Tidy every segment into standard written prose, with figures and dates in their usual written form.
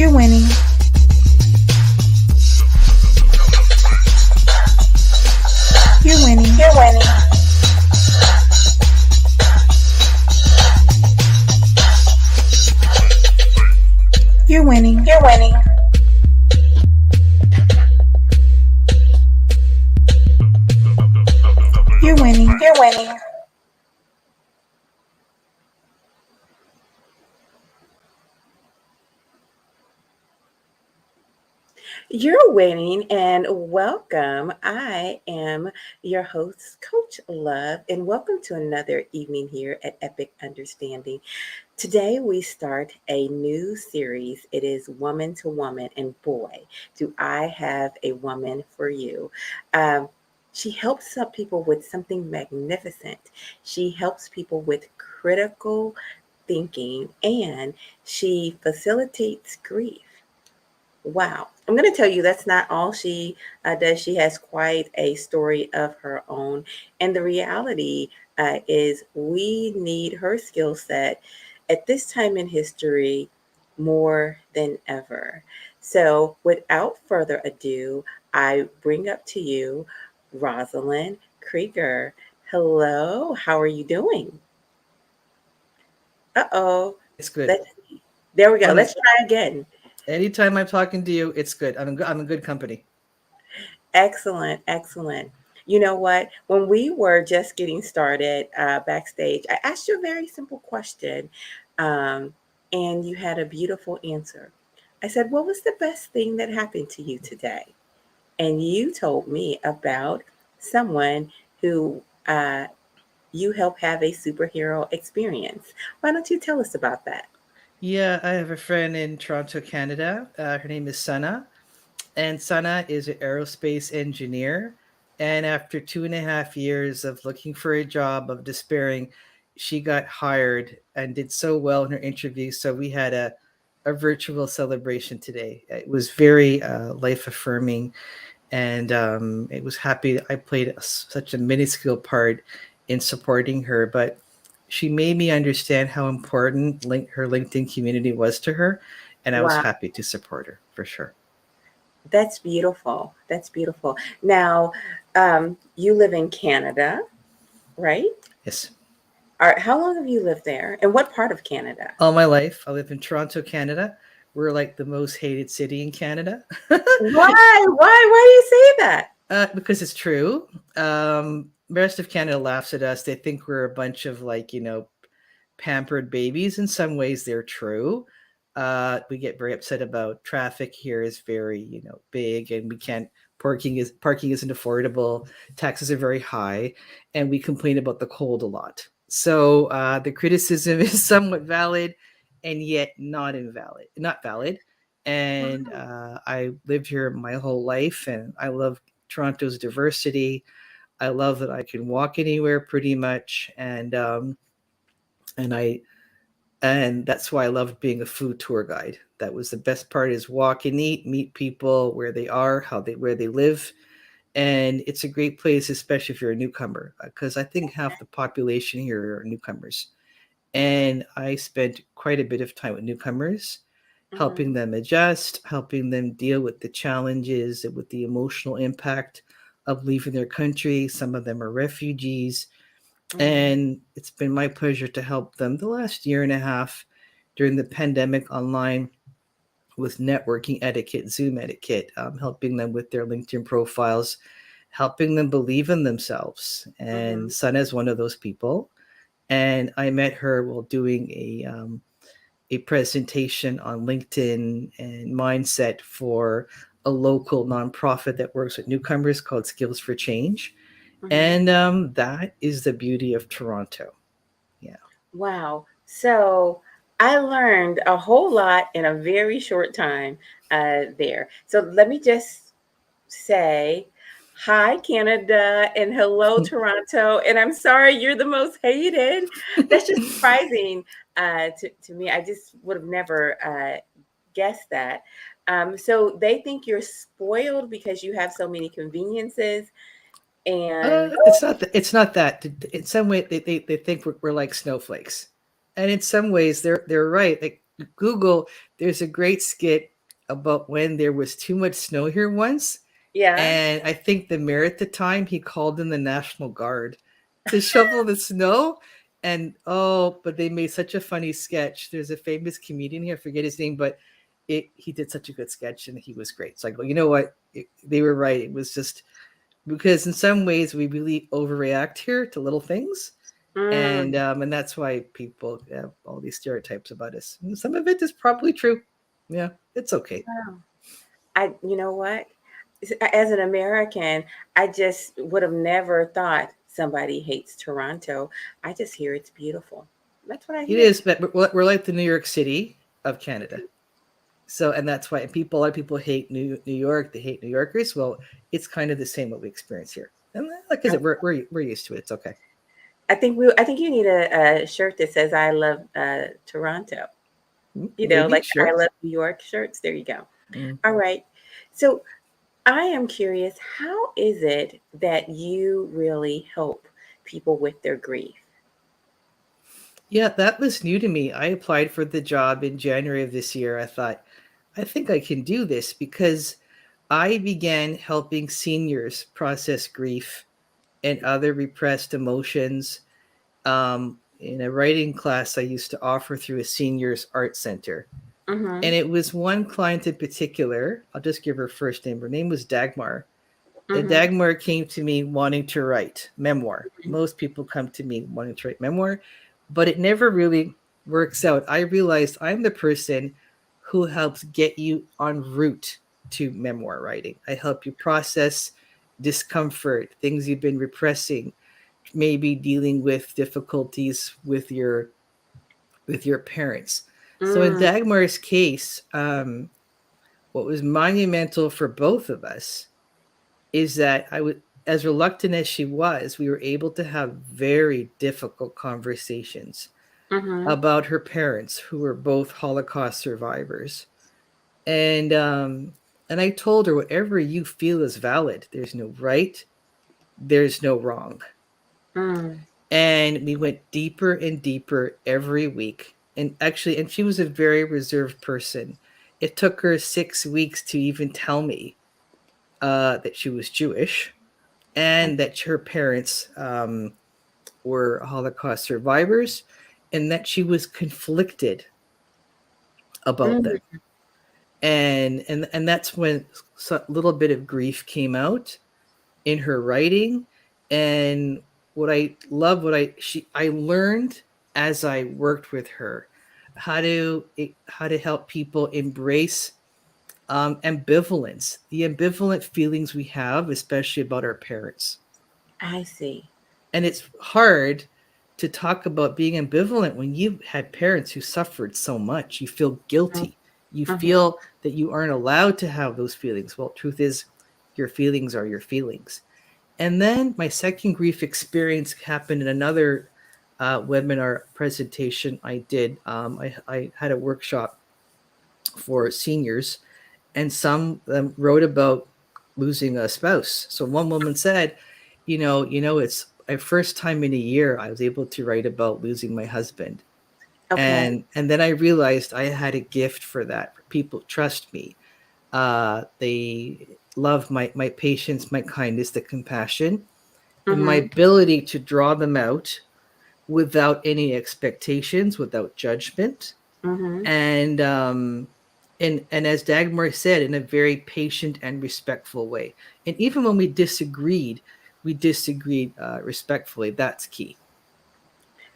You're winning. You're winning. You're winning. You're winning. You're winning. You're winning. You're winning. You're winning and welcome. I am your host, Coach Love, and welcome to another evening here at Epic Understanding. Today we start a new series. It is Woman to Woman, and boy, do I have a woman for you. She helps some people with something magnificent. She helps people with critical thinking, and she facilitates grief. Wow. I'm going to tell you that's not all she does. She has quite a story of her own. And the reality is, we need her skill set at this time in history more than ever. So, without further ado, I bring up to you Rosalin Krieger. Hello. How are you doing? Uh-oh. It's good. There we go. Let's try again. Anytime I'm talking to you, it's good. I'm in good company. Excellent, excellent. You know what? When we were just getting started backstage, I asked you a very simple question, and you had a beautiful answer. I said, "What was the best thing that happened to you today?" And you told me about someone who you help have a superhero experience. Why don't you tell us about that? Yeah, I have a friend in Toronto, Canada. Her name is Sana, and Sana is an aerospace engineer. And after 2.5 years of looking for a job, of despairing, she got hired and did so well in her interview. So we had a virtual celebration today. It was very life affirming, and it was happy I played such a minuscule part in supporting her, but she made me understand how important her LinkedIn community was to her, and I was Wow, happy to support her for sure. that's beautiful. That's beautiful. Now, you live in Canada, right? Yes. All right, how long have you lived there? And what part of Canada? All my life, I live in Toronto, Canada. We're like the most hated city in Canada. Why? Why do you say that? Because it's true. The rest of Canada laughs at us. They think we're a bunch of pampered babies. In some ways, they're true. We get very upset about traffic here is very, big, and we can't. Parking isn't affordable. Taxes are very high, and we complain about the cold a lot. So the criticism is somewhat valid, and yet not valid. And Wow. I lived here my whole life, and I love Toronto's diversity. I love that I can walk anywhere pretty much, and I and that's why I loved being a food tour guide. That was the best part: is walk and eat, meet people where they are, where they live, and it's a great place, especially if you're a newcomer, because I think half the population here are newcomers, and I spent quite a bit of time with newcomers, Mhm, helping them adjust, helping them deal with the challenges and with the emotional impact of leaving their country. Some of them are refugees, mhm, and it's been my pleasure to help them the last year and a half during the pandemic online with networking etiquette, Zoom etiquette, helping them with their LinkedIn profiles, helping them believe in themselves. And mhm. Sana is one of those people. And I met her while doing a presentation on LinkedIn and mindset for a local nonprofit that works with newcomers called Skills for Change. Mhm. And that is the beauty of Toronto. Yeah. Wow. So I learned a whole lot in a very short time there. So let me just say hi, Canada, and hello, Toronto. And I'm sorry you're the most hated. That's just surprising to me. I just would have never guessed that. So they think you're spoiled because you have so many conveniences. And It's not that. In some way, they think we're like snowflakes, and in some ways, they're right. Like Google, there's a great skit about when there was too much snow here once. Yeah. And I think the mayor at the time, he called in the National Guard to shovel the snow. And but they made such a funny sketch. There's a famous comedian here, I forget his name, but he did such a good sketch and he was great. It's like, well, you know what? They were right. It was just because in some ways we really overreact here to little things. Mm. And that's why people have all these stereotypes about us. And some of it is probably true. Yeah, it's okay. Wow. You know what? As an American, I just would have never thought somebody hates Toronto. I just hear it's beautiful. That's what I It hear. is, but we're like the New York City of Canada. So, and that's why a lot of people hate New York. They hate New Yorkers. Well, it's kind of the same what we experience here. And like I said, we're used to it. It's okay. I think you need a shirt that says "I love Toronto." You know, Maybe, like the "I sure. love New York" shirts. There you go. Mm. All right. So I am curious. How is it that you really help people with their grief? Yeah, that was new to me. I applied for the job in January of this year. I thought, I think I can do this because I began helping seniors process grief and other repressed emotions in a writing class I used to offer through a seniors art center. Mm-hmm. And it was one client in particular. I'll just give her first name. Her name was Dagmar. And Mm-hmm. Dagmar came to me wanting to write memoir. Most people come to me wanting to write memoir, but it never really works out. I realized I'm the person who helps get you en route to memoir writing. I help you process discomfort, things you've been repressing, maybe dealing with difficulties with your parents. So in Mm. Dagmar's case, what was monumental for both of us is that I would, as reluctant as she was, we were able to have very difficult conversations Mm-hmm. about her parents, who were both Holocaust survivors. And um, and I told her, whatever you feel is valid. There's no right, there's no wrong. Mm. And we went deeper and deeper every week. And she was a very reserved person. It took her 6 weeks to even tell me that she was Jewish and that her parents were Holocaust survivors, and that she was conflicted about them. Mm. And that's when a little bit of grief came out in her writing. And I learned as I worked with her how to help people embrace ambivalence, the ambivalent feelings we have, especially about our parents. I see. And it's hard to talk about being ambivalent when you've had parents who suffered so much. You feel guilty. You Mm-hmm. feel that you aren't allowed to have those feelings. Well, truth is, your feelings are your feelings. And then my second grief experience happened in another webinar presentation I did. I had a workshop for seniors, and some of them wrote about losing a spouse. So one woman said, it's my first time in a year I was able to write about losing my husband. Okay. And then I realized I had a gift for that. People trust me. They love my patience, my kindness, the compassion, and my Mm-hmm. ability to draw them out without any expectations, without judgment. Mm-hmm. And as Dagmar said, in a very patient and respectful way. And even when we disagreed respectfully. That's key.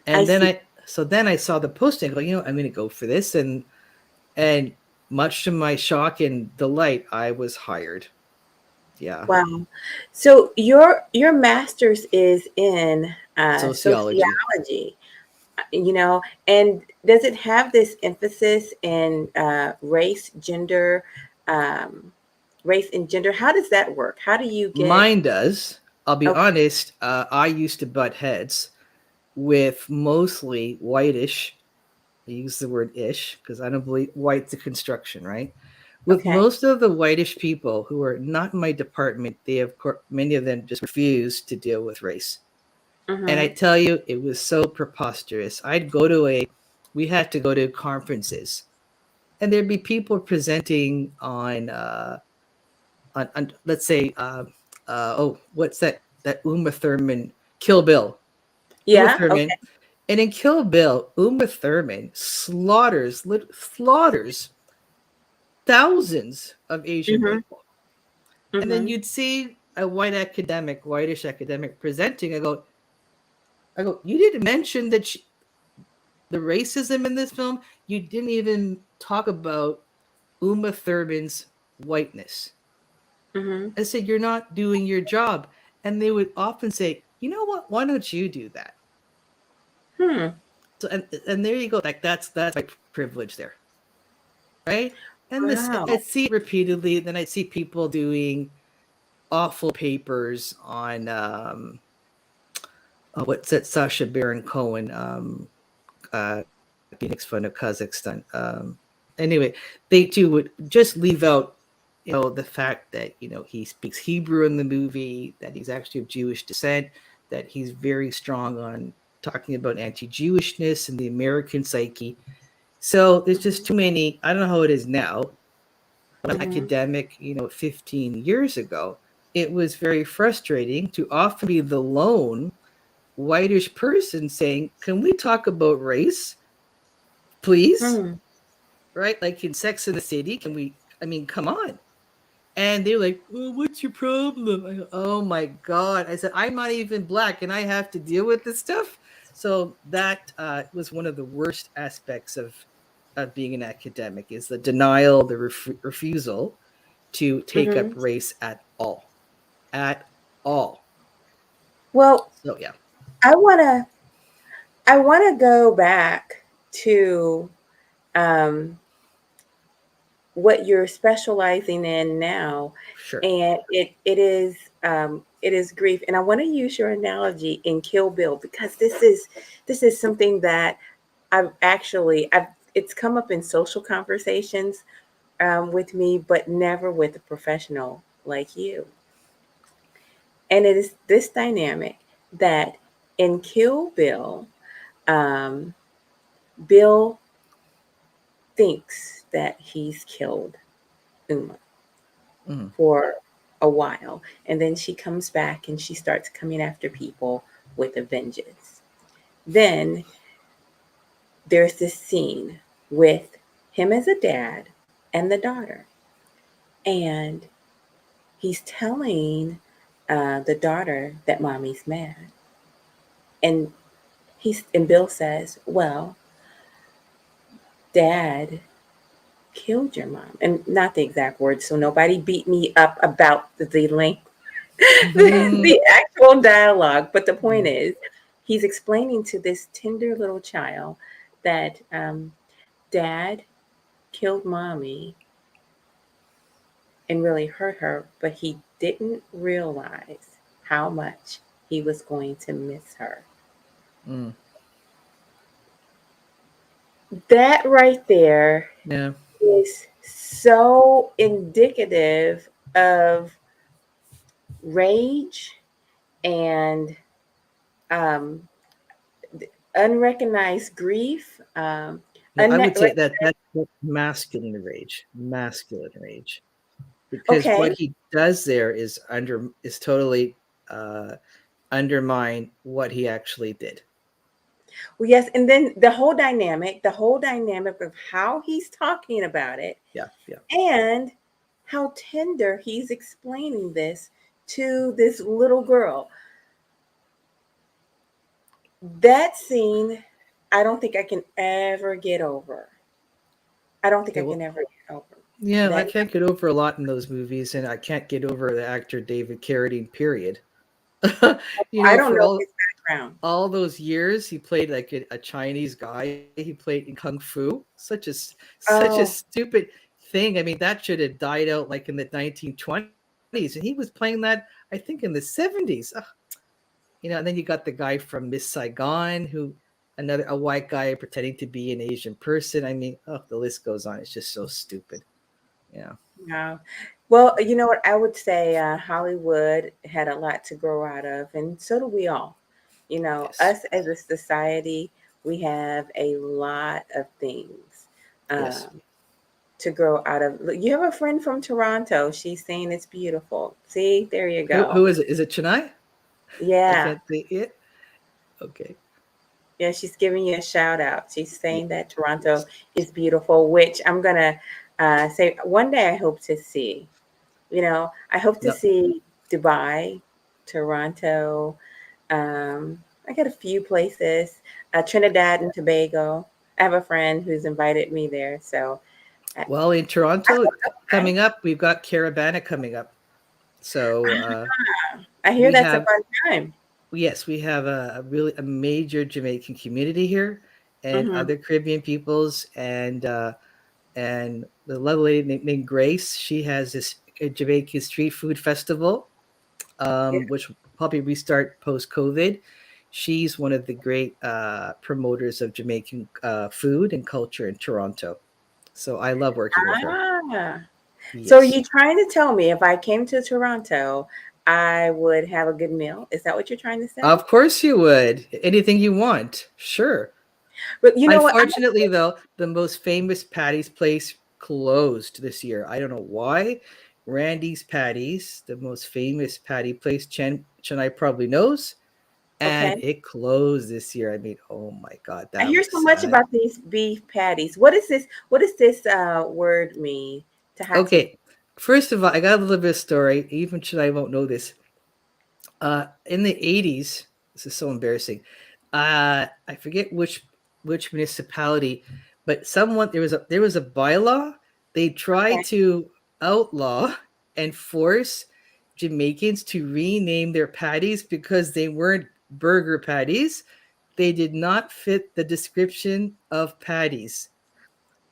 I And see. then I saw the posting. I go, I'm going to go for this, and much to my shock and delight, I was hired. Yeah, Wow. So your master's is in sociology. sociology, and does it have this emphasis in um, race and gender? How does that work? How do you get? Mine does. I'll be Okay. honest. I used to butt heads with mostly whitish. I use the word ish because I don't believe white's a construction, right? With Okay. most of the whitish people who are not in my department, many of them just refuse to deal with race. And I Mm-hmm. tell you, it was so preposterous. We had to go to conferences and there'd be people presenting on let's say what's that Uma Thurman Kill Bill. Uma Yeah. Thurman. Okay. And in Kill Bill, Uma Thurman slaughters thousands of Asian Mm-hmm. people. And then Mm-hmm. you'd see a whitish academic presenting. I go, you didn't mention that the racism in this film. You didn't even talk about Uma Thurman's whiteness. Mm-hmm. I said, you're not doing your job. And they would often say, you know what? Why don't you do that? Hmm. So and there you go. Like that's my privilege there, right? And this I Wow. see it repeatedly. Then I see people doing awful papers on what's that Sasha Baron Cohen he makes fun of Kazakhstan. Anyway, they too would just leave out the fact that he speaks Hebrew in the movie, that he's actually of Jewish descent, that he's very strong on talking about anti-Jewishness and the American psyche. So there's just too many. I don't know how it is now. When I'm Mm-hmm. academic, 15 years ago, it was very frustrating to often be the lone whitish person saying, "Can we talk about race, please?" Hmm. Right? Like in Sex in the City, can we? I mean, come on. And they're like, "Oh, what's your problem?" I go, "Oh my god!" I said, "I'm not even black, and I have to deal with this stuff." So that was one of the worst aspects of being an academic is the denial, the refusal to take up Mm-hmm. race at all. Well, So yeah, I wanna I wanna go back to um, what you're specializing in now, sure. and it is grief. And I want to use your analogy in Kill Bill because this is something that I've it's come up in social conversations with me, but never with a professional like you. And it is this dynamic that in Kill Bill, um, Bill thinks that he's killed Uma Mm, for a while. And then she comes back and she starts coming after people with a vengeance. Then there's this scene with him as a dad and the daughter. And he's telling the daughter that mommy's mad. And Bill says, well, dad killed your mom. And not the exact words, so nobody beat me up about the length mhm, the actual dialogue. But the point mm, is, he's explaining to this tender little child that dad killed mommy and really hurt her, but he didn't realize how much he was going to miss her. mm. That right there Yeah. is so indicative of rage and um, unrecognized grief, Yeah, I would say that that's masculine rage, because what okay. he does there is totally uh, undermine what he actually did. Well, yes, and then the whole dynamic of how he's talking about it Yeah, yeah, and how tender he's explaining this to this little girl. That scene, I don't think I can ever get over. I don't think yeah. I can Well, ever get over yeah, I that. can't get over a lot in those movies, and I can't get over the actor David Carradine. Period. I don't For know all his background. all those years, he played like a Chinese guy. He played in Kung Fu. Such a Oh, stupid thing. I mean, that should have died out like in the 1920s, and he was playing that I think in the 70s. Ugh. And then you got the guy from Miss Saigon, who another a white guy pretending to be an Asian person. I mean, oh, the list goes on. It's just so stupid. Yeah. no. Well, you know what? I would say Hollywood had a lot to grow out of, and so do we all. Yes. Us as a society, we have a lot of things Yes. um, to grow out of. You have a friend from Toronto. She's saying it's beautiful. See, there you Who go. is it? Is it Chennai? I Yeah. can't think it. Okay. Yeah, she's giving you a shout out. She's Ye- saying that Toronto Yes. is beautiful, which I'm gonna say one day I hope to see. I hope to No. see Dubai, Toronto. I got a few places, Trinidad and Tobago. I have a friend who's invited me there, so I, Well, in I, Toronto, coming up, we've got Caravana coming up. So I hear we that's a have, fun time. yes, we have a really a major Jamaican community here, and Hmm. other Caribbean peoples, and the lovely lady named Grace. She has this Jamaican street food festival, Yeah. which will probably restart post COVID. She's one of the great promoters of Jamaican food and culture in Toronto. So I love working with her. Ah, so are Yes. you trying to tell me if I came to Toronto, I would have a good meal? Is that what you're trying to say? Of course you would. Anything you want. Sure. But you know what? Unfortunately, though, the most famous Patty's place closed this year. I don't know why. Randy's Patties, the most famous patty place, Chennai probably knows, and Okay. it closed this year. I mean, oh my God, I that hear was so much sad. about these beef patties. What is this? What does this word mean? Tahati. Okay, first of all, I got a little bit of story. Even Chennai won't know this. In the 80s, this is so embarrassing. I forget which municipality, but someone there was a bylaw. They Okay. tried to outlaw and force Jamaicans to rename their patties because they weren't burger patties. They did not fit the description of patties.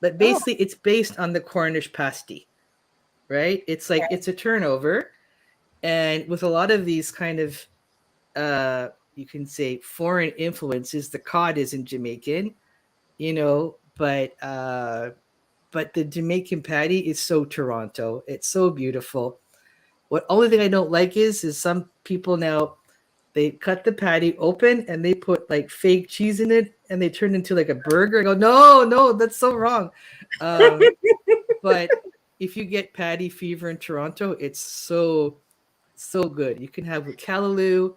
But Oh, basically, it's based on the Cornish pasty, right? It's like okay. it's a turnover, and with a lot of these kind of you can say foreign influences. The cod isn't Jamaican, but the Jamaican patty is so Toronto. It's so beautiful. What only thing I don't like is some people now they cut the patty open and they put like fake cheese in it and they turn it into like a burger. I go, no, no, that's so wrong. Um, but if you get patty fever in Toronto, it's so good. You can have with callaloo,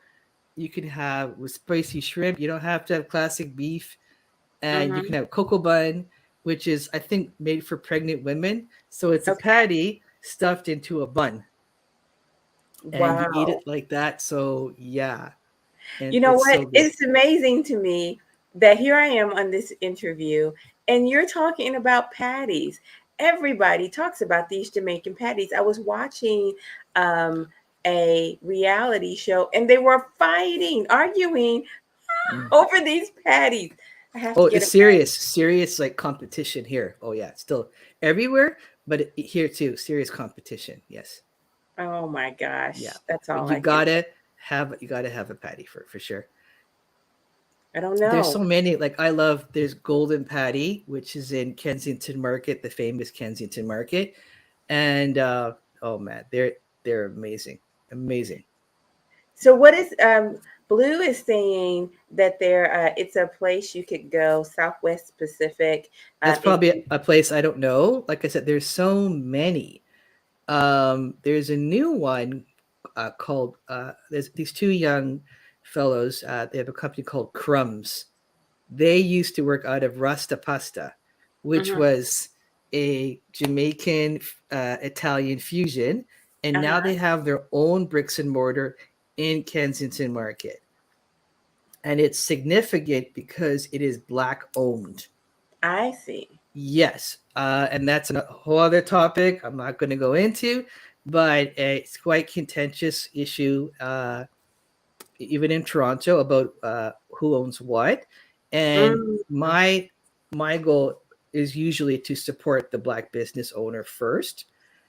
you can have with spicy shrimp. You don't have to have classic beef, and you Mm-hmm. can have cocoa bun, which is I think made for pregnant women. So it's a Okay. patty stuffed into a bun, and you eat it Wow. like that. So yeah, and You know it's what? so good. It's amazing to me that here I am on this interview and you're talking about patties. Everybody talks about these Jamaican patties. I was watching um, a reality show and they were fighting, arguing Mm. over these patties. I have Oh, to get it's a patty. serious like competition here. Oh yeah, it's still everywhere, but here too, serious competition. Yes, Oh my yeah, gosh. That's but all I can say. you gotta have a patty for sure. I don't There's know. so many. Like I love. There's Golden Patty, which is in Kensington Market, the famous Kensington Market, and oh man, they're amazing, amazing. So what is Blue is saying that it's a place you could go, Southwest Pacific. That's Is probably a place I don't know. Like I said, there's so many. There's a new one called. There's these two young fellows. They have a company called Crumbs. They used to work out of Rasta Pasta, which Mhm. was a Jamaican Italian fusion, and now Uh-huh. they have their own bricks and mortar in Kensington Market, and it's significant because it is black owned. I see. Yes, and that's a whole other topic I'm not going to go into, but it's quite contentious issue, even in Toronto, about who owns what. And Mm, my goal is usually to support the black business owner first.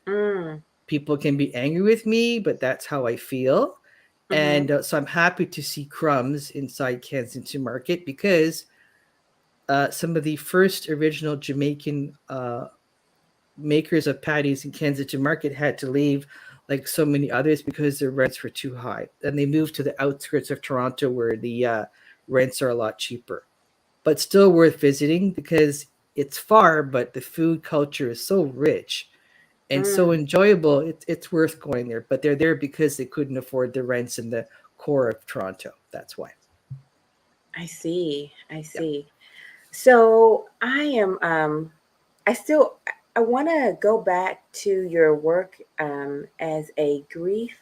mm, People can be angry with me, but that's how I feel. mhm, And so I'm happy to see Crumbs inside Kensington Market because some of the first original Jamaican makers of patties in Kensington Market had to leave, like so many others, because their rents were too high. And they moved to the outskirts of Toronto where the rents are a lot cheaper, but still worth visiting because it's far, but the food culture is so rich and so Mm, enjoyable. It's worth going there. But they're there because they couldn't afford the rents in the core of Toronto. That's why. I see. I Yeah. see. So I am I still I want to go back to your work as a grief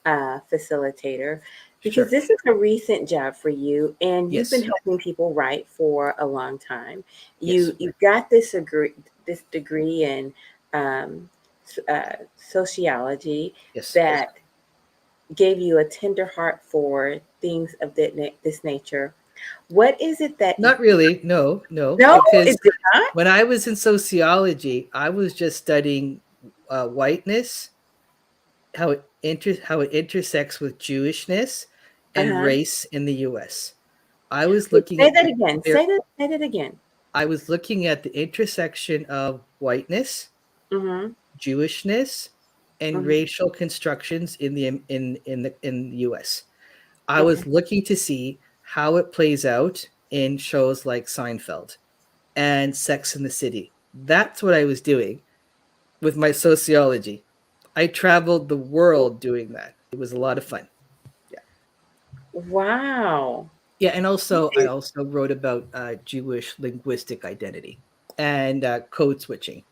facilitator because Sure. this is a recent job for you, and you've been Yes. helping people write for a long time. Yes. You got this degree in um, sociology Yes. that gave you a tender heart for things of this nature. What is it that Not really. No, no. no, Because it did not? when I was in sociology, I was just studying whiteness, how it intersects with Jewishness and Uh-huh. race in the U.S. I was Wait, looking say at that again. there. Say that again. I was looking at the intersection of whiteness, Mhm. Jewishness, and Mhm. racial constructions in the U.S. I was Okay. looking to see how it plays out in shows like Seinfeld and Sex in the City. That's what I was doing with my sociology. I traveled the world doing that. It was a lot of fun. Yeah. Wow. Yeah, and also I Okay. also wrote about Jewish linguistic identity and code switching,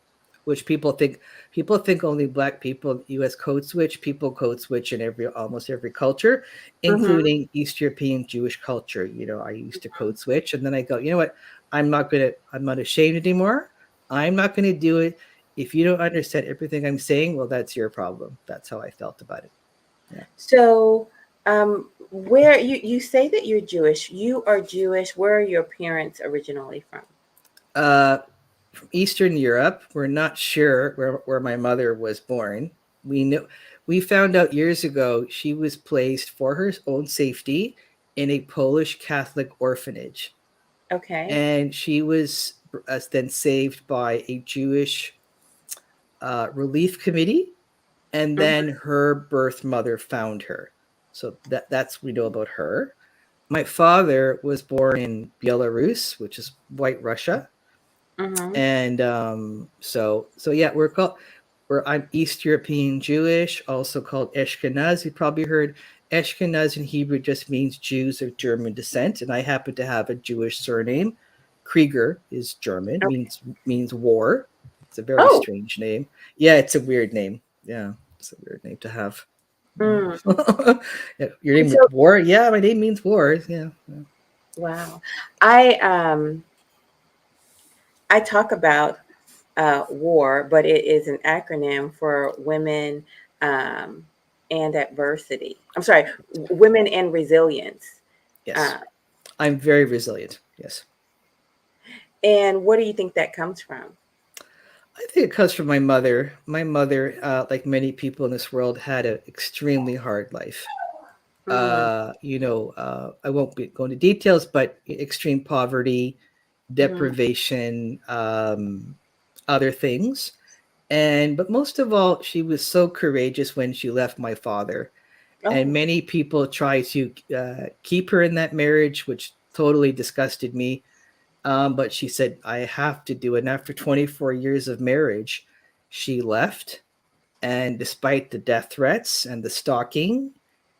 which people think only black people U.S. code switch. People code switch in almost every culture, Mhm. including East European Jewish culture. I used to code switch, and then I go, you know what? I'm not ashamed anymore. I'm not gonna do it. If you don't understand everything I'm saying, well, that's your problem. That's how I felt about it. Yeah. So, where you say that you're Jewish? You are Jewish. Where are your parents originally from? Uh, from Eastern Europe. We're not sure where my mother was born. We found out years ago she was placed for her own safety in a Polish Catholic orphanage, Okay. and she was then saved by a Jewish relief committee, and Mhm. then her birth mother found her. So that's what we know about her. My father was born in Belarus, which is white Russia, Mhm. and so yeah, I'm East European Jewish, also called Ashkenaz. You probably heard Ashkenaz in Hebrew just means Jews of German descent, and I happen to have a Jewish surname. Krieger is German, Okay. means war. It's a very Oh. strange name. Yeah, it's a weird name. Yeah, it's a weird name to have. Mm. Yeah. Yeah, your And name so, war? Yeah, my name means war. Yeah. Yeah. wow. I um I talk about WAR, but it is an acronym for Women um, and Adversity. I'm sorry, Women and Resilience. Yes, Uh, I'm very resilient. Yes. and what do you think that comes from? I think it comes from my mother. My mother, like many people in this world, had an extremely hard life. Mm, I won't be going to details, but extreme poverty, mm, deprivation, other things. But most of all, she was so courageous when she left my father. And oh, many people try to keep her in that marriage, which totally disgusted me. But she said, I have to do it. And after 24 years of marriage, she left. And despite the death threats and the stalking,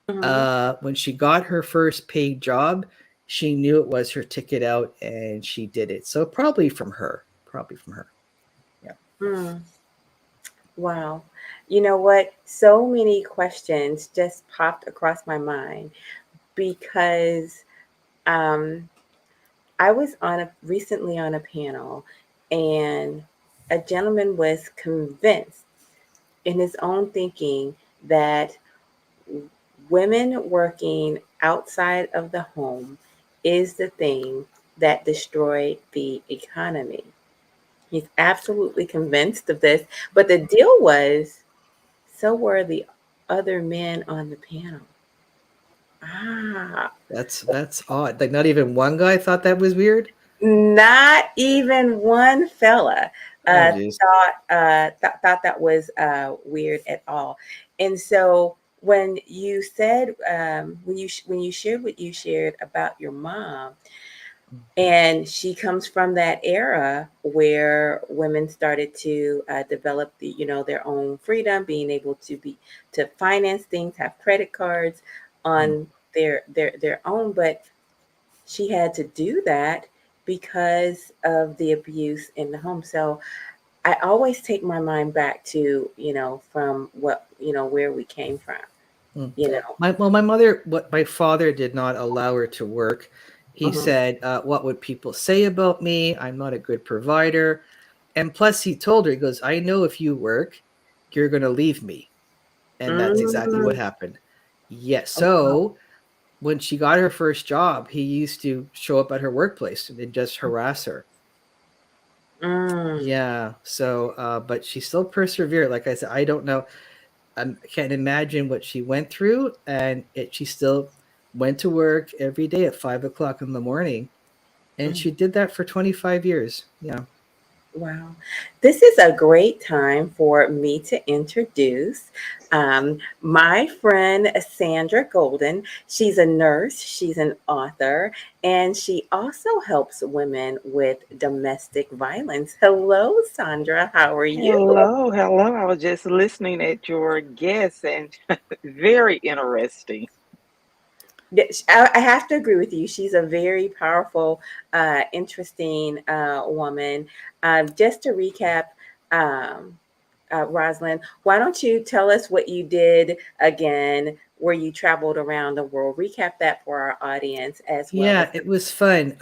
mhm. when she got her first paid job, she knew it was her ticket out and she did it. So probably from her. Probably from her. Yeah. Mm, wow. You know what? So many questions just popped across my mind because um, I was recently on a panel, and a gentleman was convinced in his own thinking that women working outside of the home is the thing that destroyed the economy. He's absolutely convinced of this. But the deal was, so were the other men on the panel. Ah, That's odd. Like not even one guy thought that was weird. not even one fella Oh geez. thought that was weird at all. And so when you said when you shared what you shared about your mom, And she comes from that era where women started to develop their own freedom, being able to finance things, have credit cards Mm. on their own. But she had to do that because of the abuse in the home. So I always take my mind back to, from what, where we came from, Mm. you know. My father did not allow her to work. He Hmm. said, "What would people say about me? I'm not a good provider." And plus, he told her, he goes, "I know if you work, you're going to leave me." And that's exactly what Mm. happened. Yes. Oh, wow. So when she got her first job, he used to show up at her workplace and just harass her. Mm. Yeah. So, but she still persevered. Like I said, I don't know. I can't imagine what she went through, and she still went to work every day at 5 o'clock in the morning, and Mm. she did that for 25 years. Yeah. Wow. This is a great time for me to introduce my friend Sandra Golden. She's a nurse, she's an author, and she also helps women with domestic violence. Hello, Sandra. How are you? Hello, hello. I was just listening at your guest and very interesting. Yes, I have to agree with you. She's a very powerful, interesting woman. Just to recap, um, Rosalyn, why don't you tell us what you did again, where you traveled around the world? Recap that for our audience as well Yeah, as. it was fun.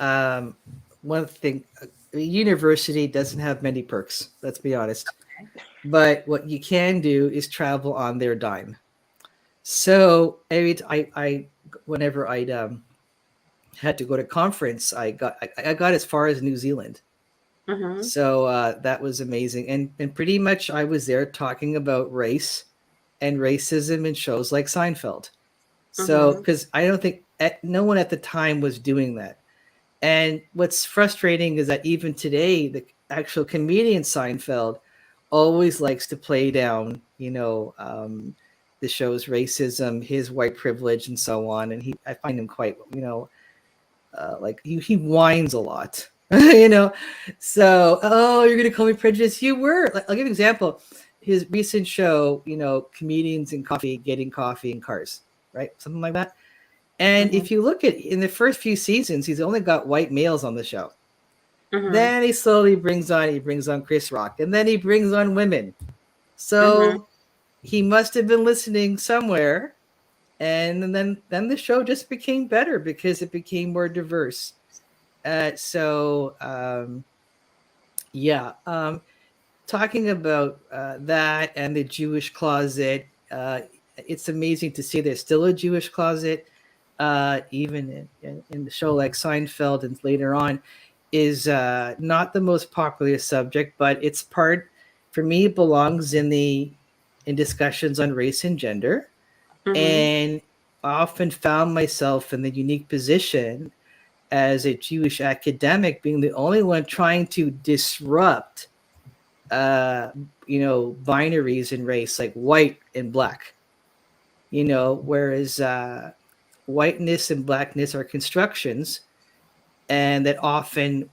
One thing, a university doesn't have many perks, let's be honest. But what you can do is travel on their dime. So I whenever I had to go to conference, I got as far as New Zealand. Mm-hmm, So that was amazing, and pretty much I was there talking about race and racism in shows like Seinfeld. So mm-hmm, because I don't think no one at the time was doing that. And what's frustrating is that even today, the actual comedian Seinfeld always likes to play down, the show's racism, his white privilege, and so on. And I find him quite, like he whines a lot, you know. So, oh, you're gonna call me prejudiced? You were. Like, I'll give you an example. His recent show, comedians and coffee, getting coffee in cars, right? Something like that. And mm-hmm, if you look at in the first few seasons, he's only got white males on the show. mm-hmm, Then he brings on Chris Rock, and then he brings on women. mm-hmm. So he must have been listening somewhere, and then the show just became better because it became more diverse. So yeah, talking about that and the Jewish closet, it's amazing to see there's still a Jewish closet, even in the show like Seinfeld and later on, is not the most popular subject, but it's part, for me, it belongs in discussions on race and gender. Mm-hmm. And I often found myself in the unique position as a Jewish academic being the only one trying to disrupt uh binaries in race like white and black, whereas whiteness and blackness are constructions, and that often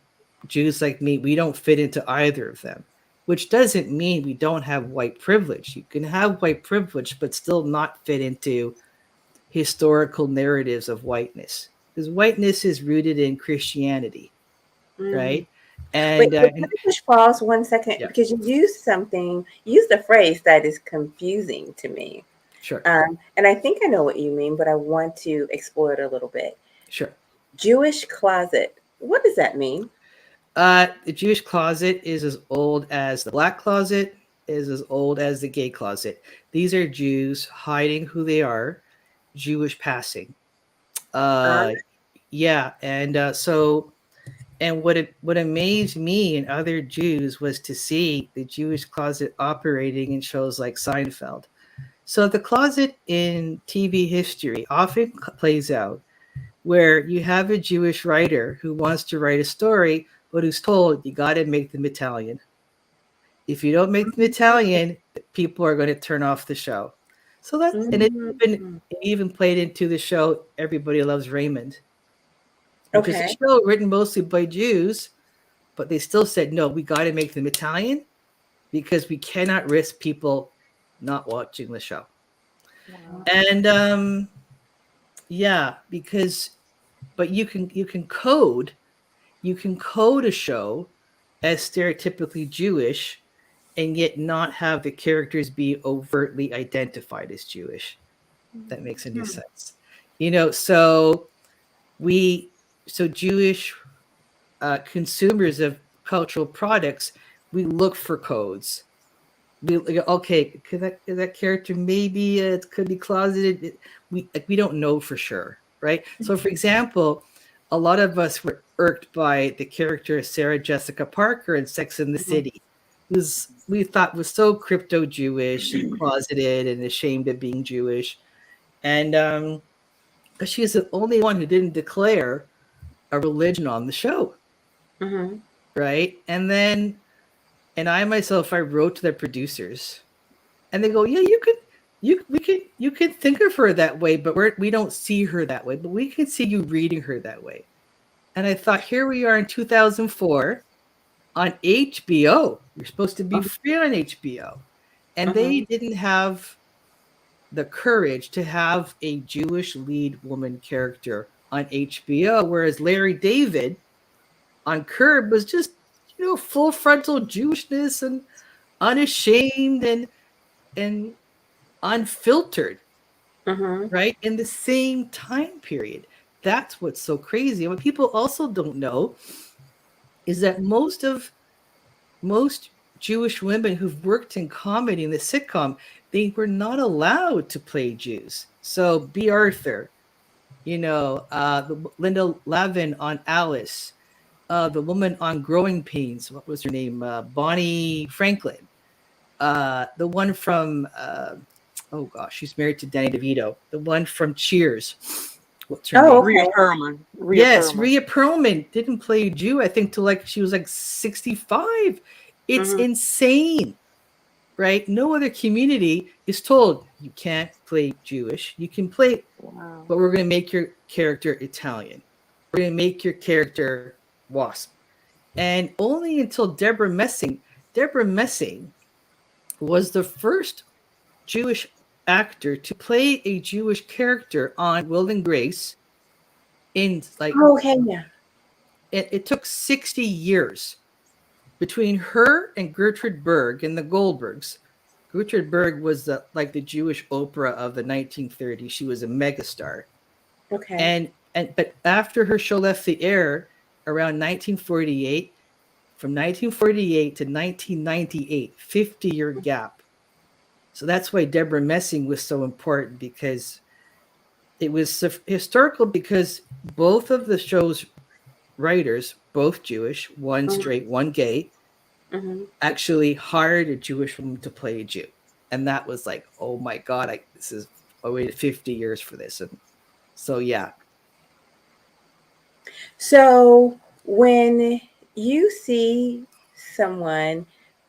Jews like me, we don't fit into either of them, which doesn't mean we don't have white privilege. You can have white privilege but still not fit into historical narratives of whiteness, because whiteness is rooted in Christianity, Mm. right? Wait, and uh, wait, and let me just pause 1 second yeah, because you used a phrase that is confusing to me. sure, And I think I know what you mean, but I want to explore it a little bit. sure. Jewish closet. What does that mean? The Jewish closet is as old as the black closet, is as old as the gay closet. These are Jews hiding who they are, Jewish passing. Uh, Uh, yeah, and what amazed me and other Jews was to see the Jewish closet operating in shows like Seinfeld. So the closet in TV history often plays out where you have a Jewish writer who wants to write a story, but who's told you got to make them Italian. If you don't make them Italian, people are going to turn off the show. So that, and mm, it even played into the show Everybody Loves Raymond. which is a Okay. show written mostly by Jews, but they still said, no, we got to make them Italian because we cannot risk people not watching the show. Wow. And yeah, but you can code a show as stereotypically Jewish and yet not have the characters be overtly identified as Jewish. That makes any Hmm. sense. So Jewish consumers of cultural products, we look for codes. Okay, could that character maybe it could be closeted? We don't know for sure, right? So, for example, a lot of us were irked by the character Sarah Jessica Parker in Sex and the Mhm. City, who's we thought was so crypto Jewish and closeted and ashamed of being Jewish, and she's the only one who didn't declare a religion on the show, Mhm. right? And I myself, I wrote to the producers, and they go, "Yeah, you could think of her that way, but we don't see her that way, but we can see you reading her that way." And I thought, here we are in 2004 on HBO. You're supposed to be free on HBO, and they Mhm. didn't have the courage to have a Jewish lead woman character on HBO, whereas Larry David on Curb was just full frontal Jewishness and unashamed and unfiltered, Mhm. right? In the same time period. That's what's so crazy. And what people also don't know is that most Jewish women who've worked in comedy in the sitcom, they were not allowed to play Jews. So B. Arthur, Linda Lavin on Alice, the woman on Growing Pains, what was her name? Bonnie Franklin. The one from oh gosh, she's married to Danny DeVito. The one from Cheers. What's her Oh, name? Rhea okay. Perlman. Rhea Yes, Perlman. Rhea Perlman didn't play a Jew, I think, till like she was like 65. It's Mhm. insane, right? No other community is told you can't play Jewish. You can play, Wow. but we're going to make your character Italian. We're going to make your character Wasp. And only until Deborah Messing was the first Jewish actor to play a Jewish character on Will and Grace. In like Oh, okay. Yeah. it took 60 years between her and Gertrude Berg and the Goldbergs. Gertrude Berg was the Jewish Oprah of the 1930s. She was a megastar. Okay. But after her show left the air around 1948, from 1948 to 1998, 50-year gap. So that's why Deborah Messing was so important, because it was historical, because both of the show's writers, both Jewish, one Mhm. straight, one gay, Mhm. actually hired a Jewish woman to play a Jew. And that was like, oh my God, I waited 50 years for this. And so, yeah. So when you see someone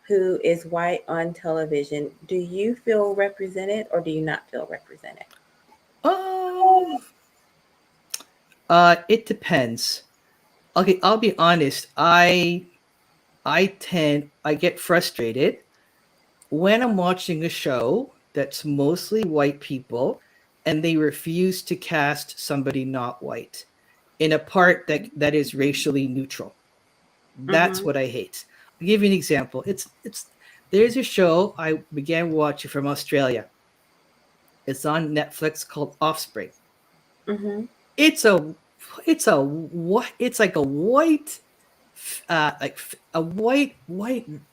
who is white on television, do you feel represented or do you not feel represented? Um, it depends. Okay, I'll be honest. I get frustrated when I'm watching a show that's mostly white people and they refuse to cast somebody not white in a part that is racially neutral. That's Mhm. what I hate. I'll give you an example. It's There's a show I began watching from Australia. It's on Netflix called Offspring. Mhm. It's a what it's like a white a white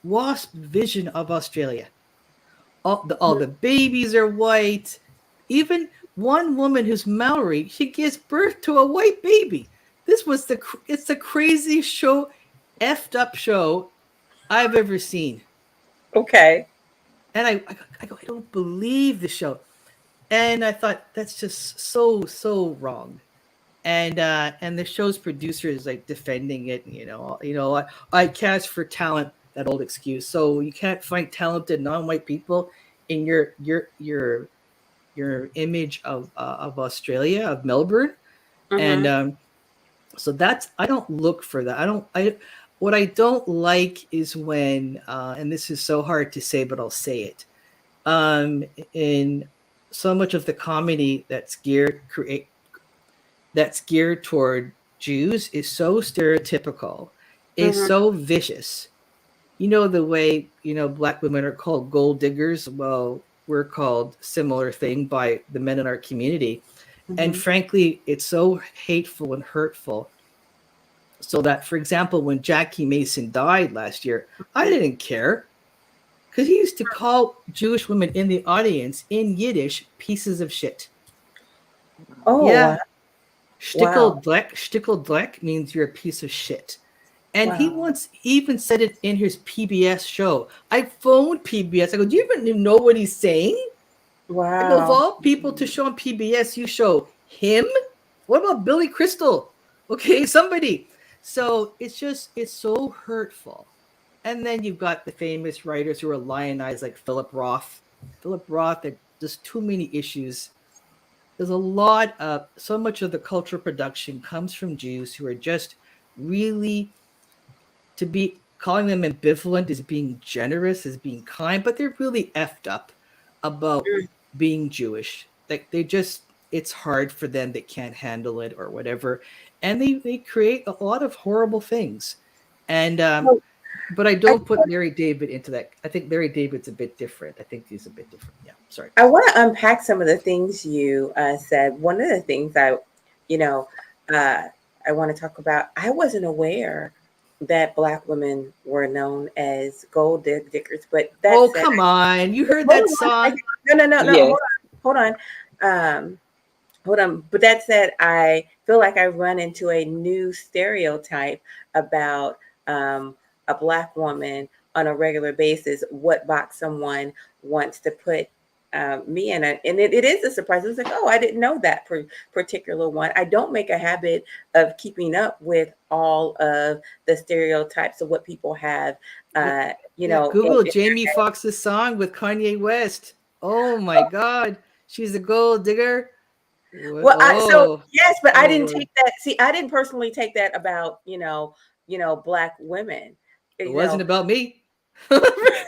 wasp vision of Australia. All the babies are white. Even one woman who's Maori, she gives birth to a white baby. It's the craziest show, effed up show I've ever seen. Okay. And I go, I don't believe the show. And I thought, that's just so wrong. And the show's producer is like defending it. I cast for talent, that old excuse. So you can't find talented non-white people in your image of Australia, of Melbourne. And Mhm. So that's, I don't look for that. I what I don't like is when and this is so hard to say, but I'll say it. Um, in so much of the comedy that's geared toward Jews is so stereotypical, is Mm-hmm. so vicious. You know the way, black women are called gold diggers. Well, we're called similar thing by the men in our community, and Mm-hmm. frankly, it's so hateful and hurtful. So that, for example, when Jackie Mason died last year, I didn't care because he used to call Jewish women in the audience in Yiddish pieces of shit. Oh, Yeah, wow. Wow. shtickle dleck means you're a piece of shit. And he Wow. once even said it in his PBS show. I phoned PBS. I go, do you even know what he's saying? I go, of Wow. all people to show on PBS, you show him? What about Billy Crystal? Okay, somebody. So it's so hurtful. And then you've got the famous writers who are lionized, like Philip Roth. Philip Roth, that just too many issues. There's a lot of, so much of the cultural production comes from Jews who are just really, to be calling them ambivalent is being generous, is being kind, but they're really effed up about Mm. being Jewish. Like they just, it's hard for them, they can't handle it or whatever. And they create a lot of horrible things. And Well, but I I, don't put Larry David into that. I think Larry David's a bit different. I think he's a bit different. Yeah, sorry. I want to unpack some of the things you said. One of the things you know, uh, I want to talk about, I wasn't aware that Black women were known as diggers. But that Oh, said, come on. You heard hold that on one song? second. No, no, no, no. Yes. Hold on. Um, Hold on. But that said, I feel like I run into a new stereotype about a Black woman on a regular basis, what box someone wants to put me in. And it is a surprise. It's like, oh, I didn't know that particular one. I don't make a habit of keeping up with all of the stereotypes of what people have, Yeah, you yeah. know, Google Jamie Foxx's song with Kanye West. Oh my God. She's a gold digger. well, so Oh, yes, but oh I didn't Lord. take that. See, I didn't personally take that about Black women. It You wasn't know, about me.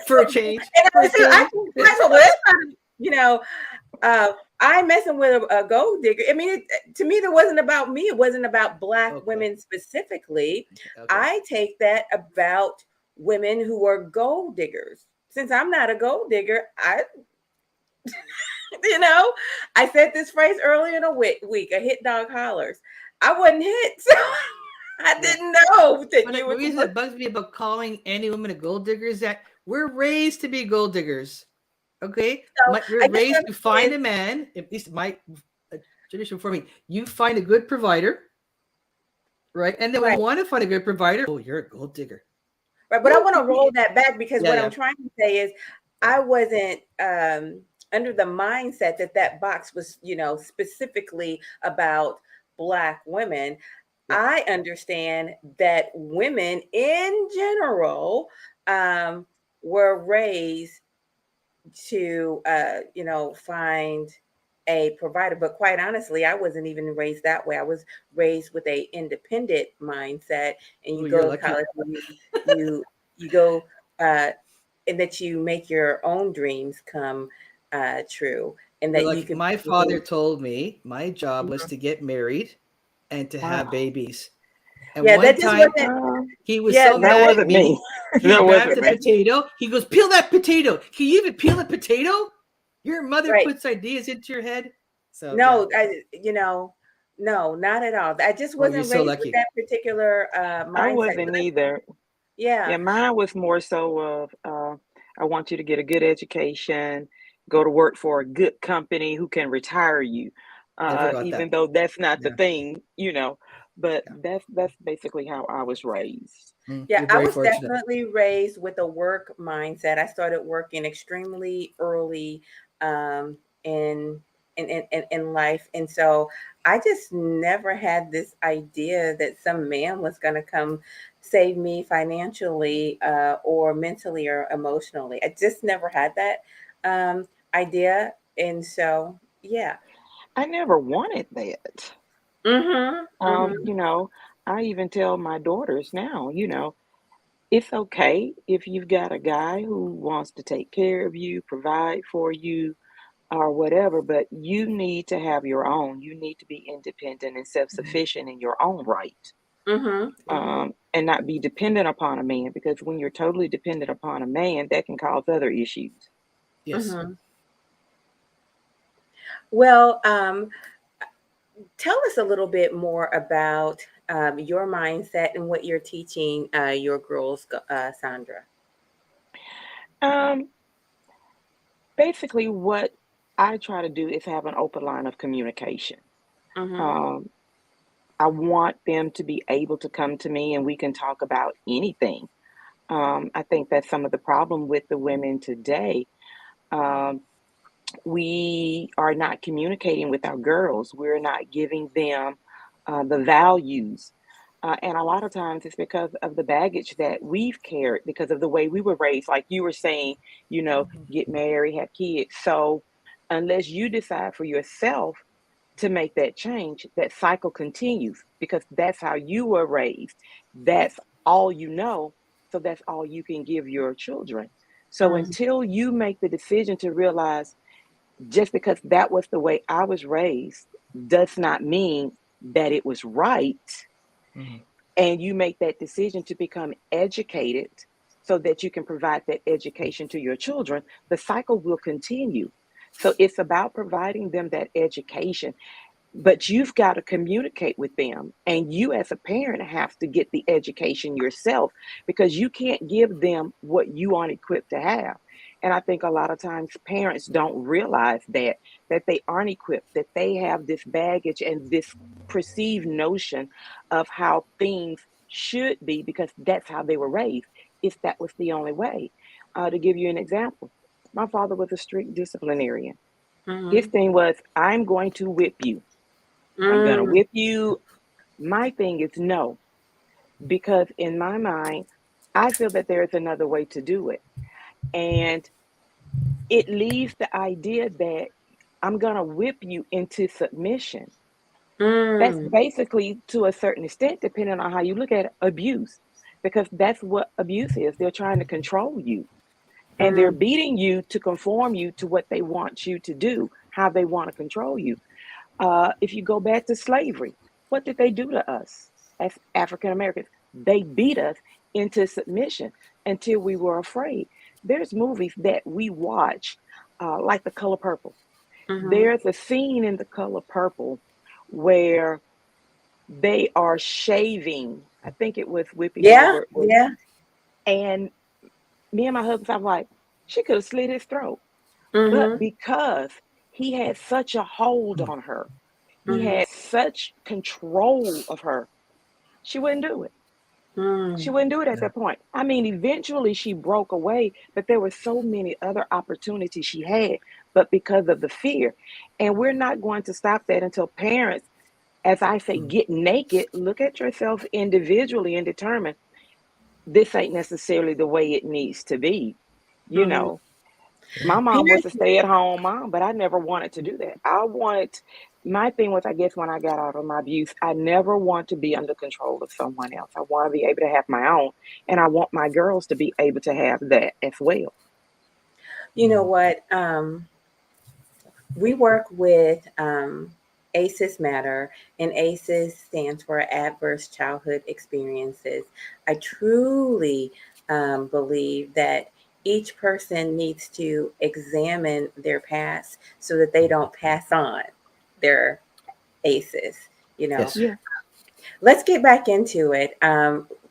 For a change. and For I a said, I change. think that's what well, that's not, you know, I messing with a gold digger. I mean, to me, it wasn't about me. It wasn't about Black Okay. women specifically. Okay. I take that about women who are gold diggers. Since I'm not a gold digger, you know, I said this phrase earlier in a week, a hit dog hollers. I wasn't hit, so I Yeah. didn't know that But you the were reason supposed that bugs me about calling any woman a gold digger is that we're raised to be gold diggers. Okay? to. We're I guess what raised I'm to saying find is, a man, at least my tradition for me, you find a good provider, right? And then when you right, want to find a good provider, oh, you're a gold digger. right. But I Well, want to roll that back because yeah, what I'm yeah, trying to say is yeah, I wasn't under the mindset that that box was, specifically about Black women. yeah. I understand that women in general were raised to find a provider, but quite honestly, I wasn't even raised that way. I was raised with a independent mindset, and Oh, you you're go to lucky. college and you go and that you make your own dreams come true, and You're that you lucky. can My be. father told me my job was to get married and to have Wow. babies. And Yeah, one that just time wasn't. he was Yeah, so That mad at wasn't me. me. He That grabbed wasn't a me. potato. He goes, "Peel that potato. Can you even peel a potato? Your mother right. puts ideas into your head." So yeah. No, no, not at all. I just Oh, you're wasn't so raised with lucky. that particular I mindset. wasn't either. Yeah. Yeah, mine was more so of I want you to get a good education, go to work for a good company who can retire you. Never got Even that. though that's not the Yeah. thing. But Yeah. that's basically how I was raised. Yeah, You're I very was fortunate. definitely raised with a work mindset. I started working extremely early um, in, in life, and so I just never had this idea that some man was going to come save me financially or mentally or emotionally. I just never had that idea, and so yeah. I never wanted that. Mm-hmm. Um, Mm-hmm. you know, I even tell my daughters now, it's okay if you've got a guy who wants to take care of you, provide for you, or whatever, but you need to have your own. You need to be independent and self-sufficient in your own right, Mm-hmm. Mm-hmm. and not be dependent upon a man. Because when you're totally dependent upon a man, that can cause other issues. Yes. Mm-hmm. Well, tell us a little bit more about your mindset and what you're teaching your girls, Sandra. Um, Basically, what I try to do is have an open line of communication. Mm-hmm. Um, I want them to be able to come to me and we can talk about anything. I think that's some of the problem with the women today. Um, we are not communicating with our girls. We're not giving them the values. And a lot of times it's because of the baggage that we've carried because of the way we were raised. Like you were saying, Mhm. get married, have kids. So unless you decide for yourself to make that change, that cycle continues because that's how you were raised. That's all you know. So that's all you can give your children. So Mm-hmm. until you make the decision to realize just because that was the way I was raised does not mean that it was right, Mhm. and you make that decision to become educated so that you can provide that education to your children, the cycle will continue. So it's about providing them that education, but you've got to communicate with them. And you, as a parent, have to get the education yourself because you can't give them what you aren't equipped to have. And I think a lot of times parents don't realize that they aren't equipped, that they have this baggage and this perceived notion of how things should be because that's how they were raised. If that was the only way. To give you an example, my father was a strict disciplinarian. His Mm-hmm. thing was, I'm going to whip you. I'm going to Mm-hmm. whip you. My thing is no, because in my mind, I feel that there is another way to do it. And it leaves the idea that I'm going to whip you into submission. That's Mm-hmm. basically, to a certain extent, depending on how you look at it, abuse, because that's what abuse is. They're trying to control you and they're beating you to conform you to what they want you to do, how they want to control you. If you go back to slavery, what did they do to us as African Americans? They beat us into submission until we were afraid. There's movies that we watch, like The Color Purple. Mm-hmm. There's a scene in The Color Purple where they are shaving. I think it was Whoopi Yeah. Goldberg was, Yeah. and me and my husband, I'm like, she could have slit his throat. But Mm-hmm. because he had such a hold on her, he Mm-hmm. had such control of her, she wouldn't do it. She Mm-hmm. wouldn't do it at Yeah. that point. I mean, eventually she broke away, but there were so many other opportunities she had, but because of the fear. And we're not going to stop that until parents, as I say, Mhm. get naked, look at yourself individually and determine this ain't necessarily the way it needs to be. You Mm-hmm. know, my mom was a Parents. stay-at-home mom, but I never wanted to do that. My thing was, I guess when I got out of my abuse, I never want to be under control of someone else. I want to be able to have my own, and I want my girls to be able to have that as well. You know what? We work with ACEs Matter, and ACEs stands for Adverse Childhood Experiences. I truly believe that each person needs to examine their past so that they don't pass on their ACEs. You know, Yes. Yeah. let's get back into it.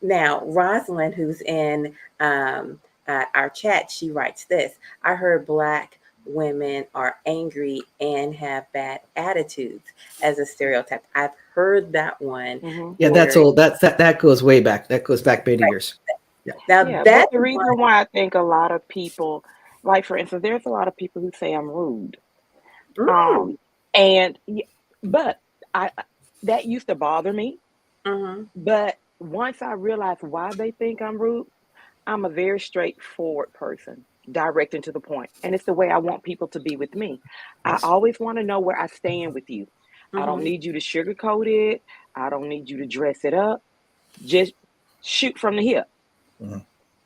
Now, Rosalind, who's in our chat, she writes this. I heard Black women are angry and have bad attitudes as a stereotype. I've heard that one Hmm. Yeah, that's where, all. That goes way back. That goes back many years. Yeah. now Yeah, but that's the reason one. why I think a lot of people, like for instance, there's a lot of people who say I'm rude. Mm, Um, and but I that used to bother me. mm-hmm, But once I realized why they think I'm rude, I'm a very straightforward person, direct and to the point. And it's the way I want people to be with me. I Yes. always want to know where I stand with you. I don't mm-hmm, need you to sugarcoat it. I don't need you to dress it up. Just shoot from the hip. Mhm.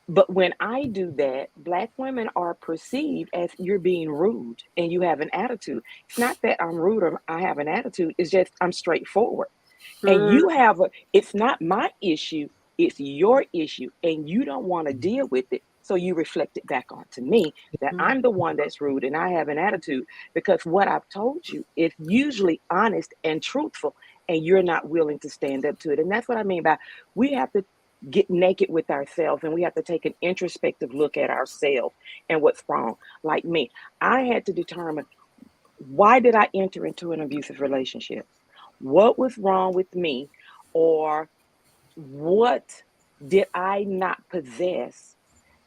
But when I do that, Black women are perceived as you're being rude and you have an attitude. It's not that I'm rude or I have an attitude, it's just I'm straightforward. And Mm, you have it's not my issue, it's your issue, and you don't want to deal with it. So you reflect it back onto me that mm, I'm the one that's rude and I have an attitude because what I've told you is usually honest and truthful, and you're not willing to stand up to it. And that's what I mean by we have to get naked with ourselves and we have to take an introspective look at ourselves and what's wrong. Like me, I had to determine, why did I enter into an abusive relationship? What was wrong with me? Or what did I not possess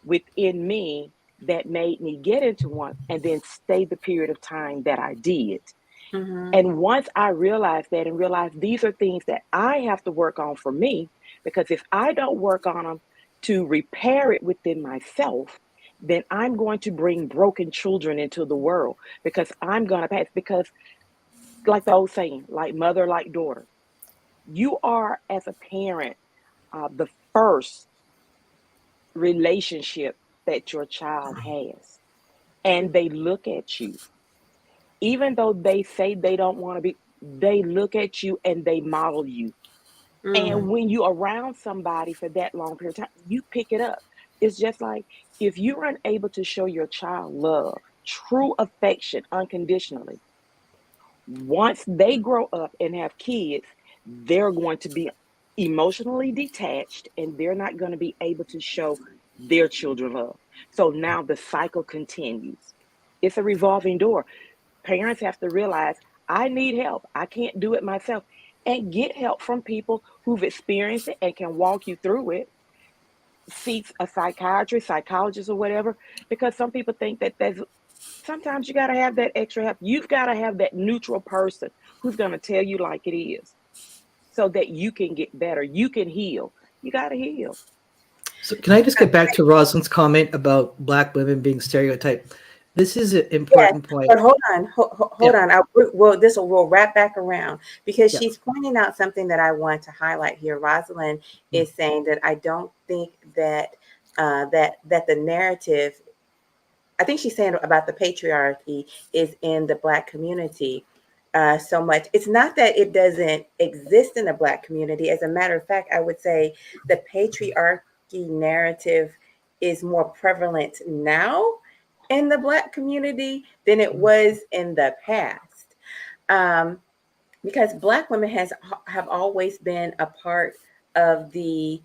within me that made me get into one and then stay the period of time that I did? mhm, And once I realized that and realized these are things that I have to work on for me, because if I don't work on them to repair it within myself, then I'm going to bring broken children into the world because I'm going to pass. Because, like the old saying, like mother, like daughter, you are, as a parent, the first relationship that your child has. And they look at you, even though they say they don't want to be, they look at you and they model you. mm, And when you're around somebody for that long period of time, you pick it up. It's just like if you're unable to show your child love, true affection unconditionally, once they grow up and have kids, they're going to be emotionally detached and they're not going to be able to show their children love. So now the cycle continues. It's a revolving door. Parents have to realize, I need help. I can't do it myself. And get help from people who've experienced it and can walk you through it. Seek a psychiatrist, psychologist, or whatever, because some people think that there's sometimes you got to have that extra help. You've got to have that neutral person who's going to tell you like it is so that you can get better. You can heal. You got to heal. So can I just get back to Rosalind's comment about Black women being stereotyped? This is an yes, important point. but hold on, hold Yeah, on. Well, this will wrap back around because yeah. she's pointing out something that I want to highlight here. Rosalind Mm. is saying that I don't think that that the narrative. I think she's saying about the patriarchy is in the Black community so much. It's not that it doesn't exist in the Black community. As a matter of fact, I would say the patriarchy narrative is more prevalent now in the Black community than it Mm. was in the past. Um, because Black women have always been a part of the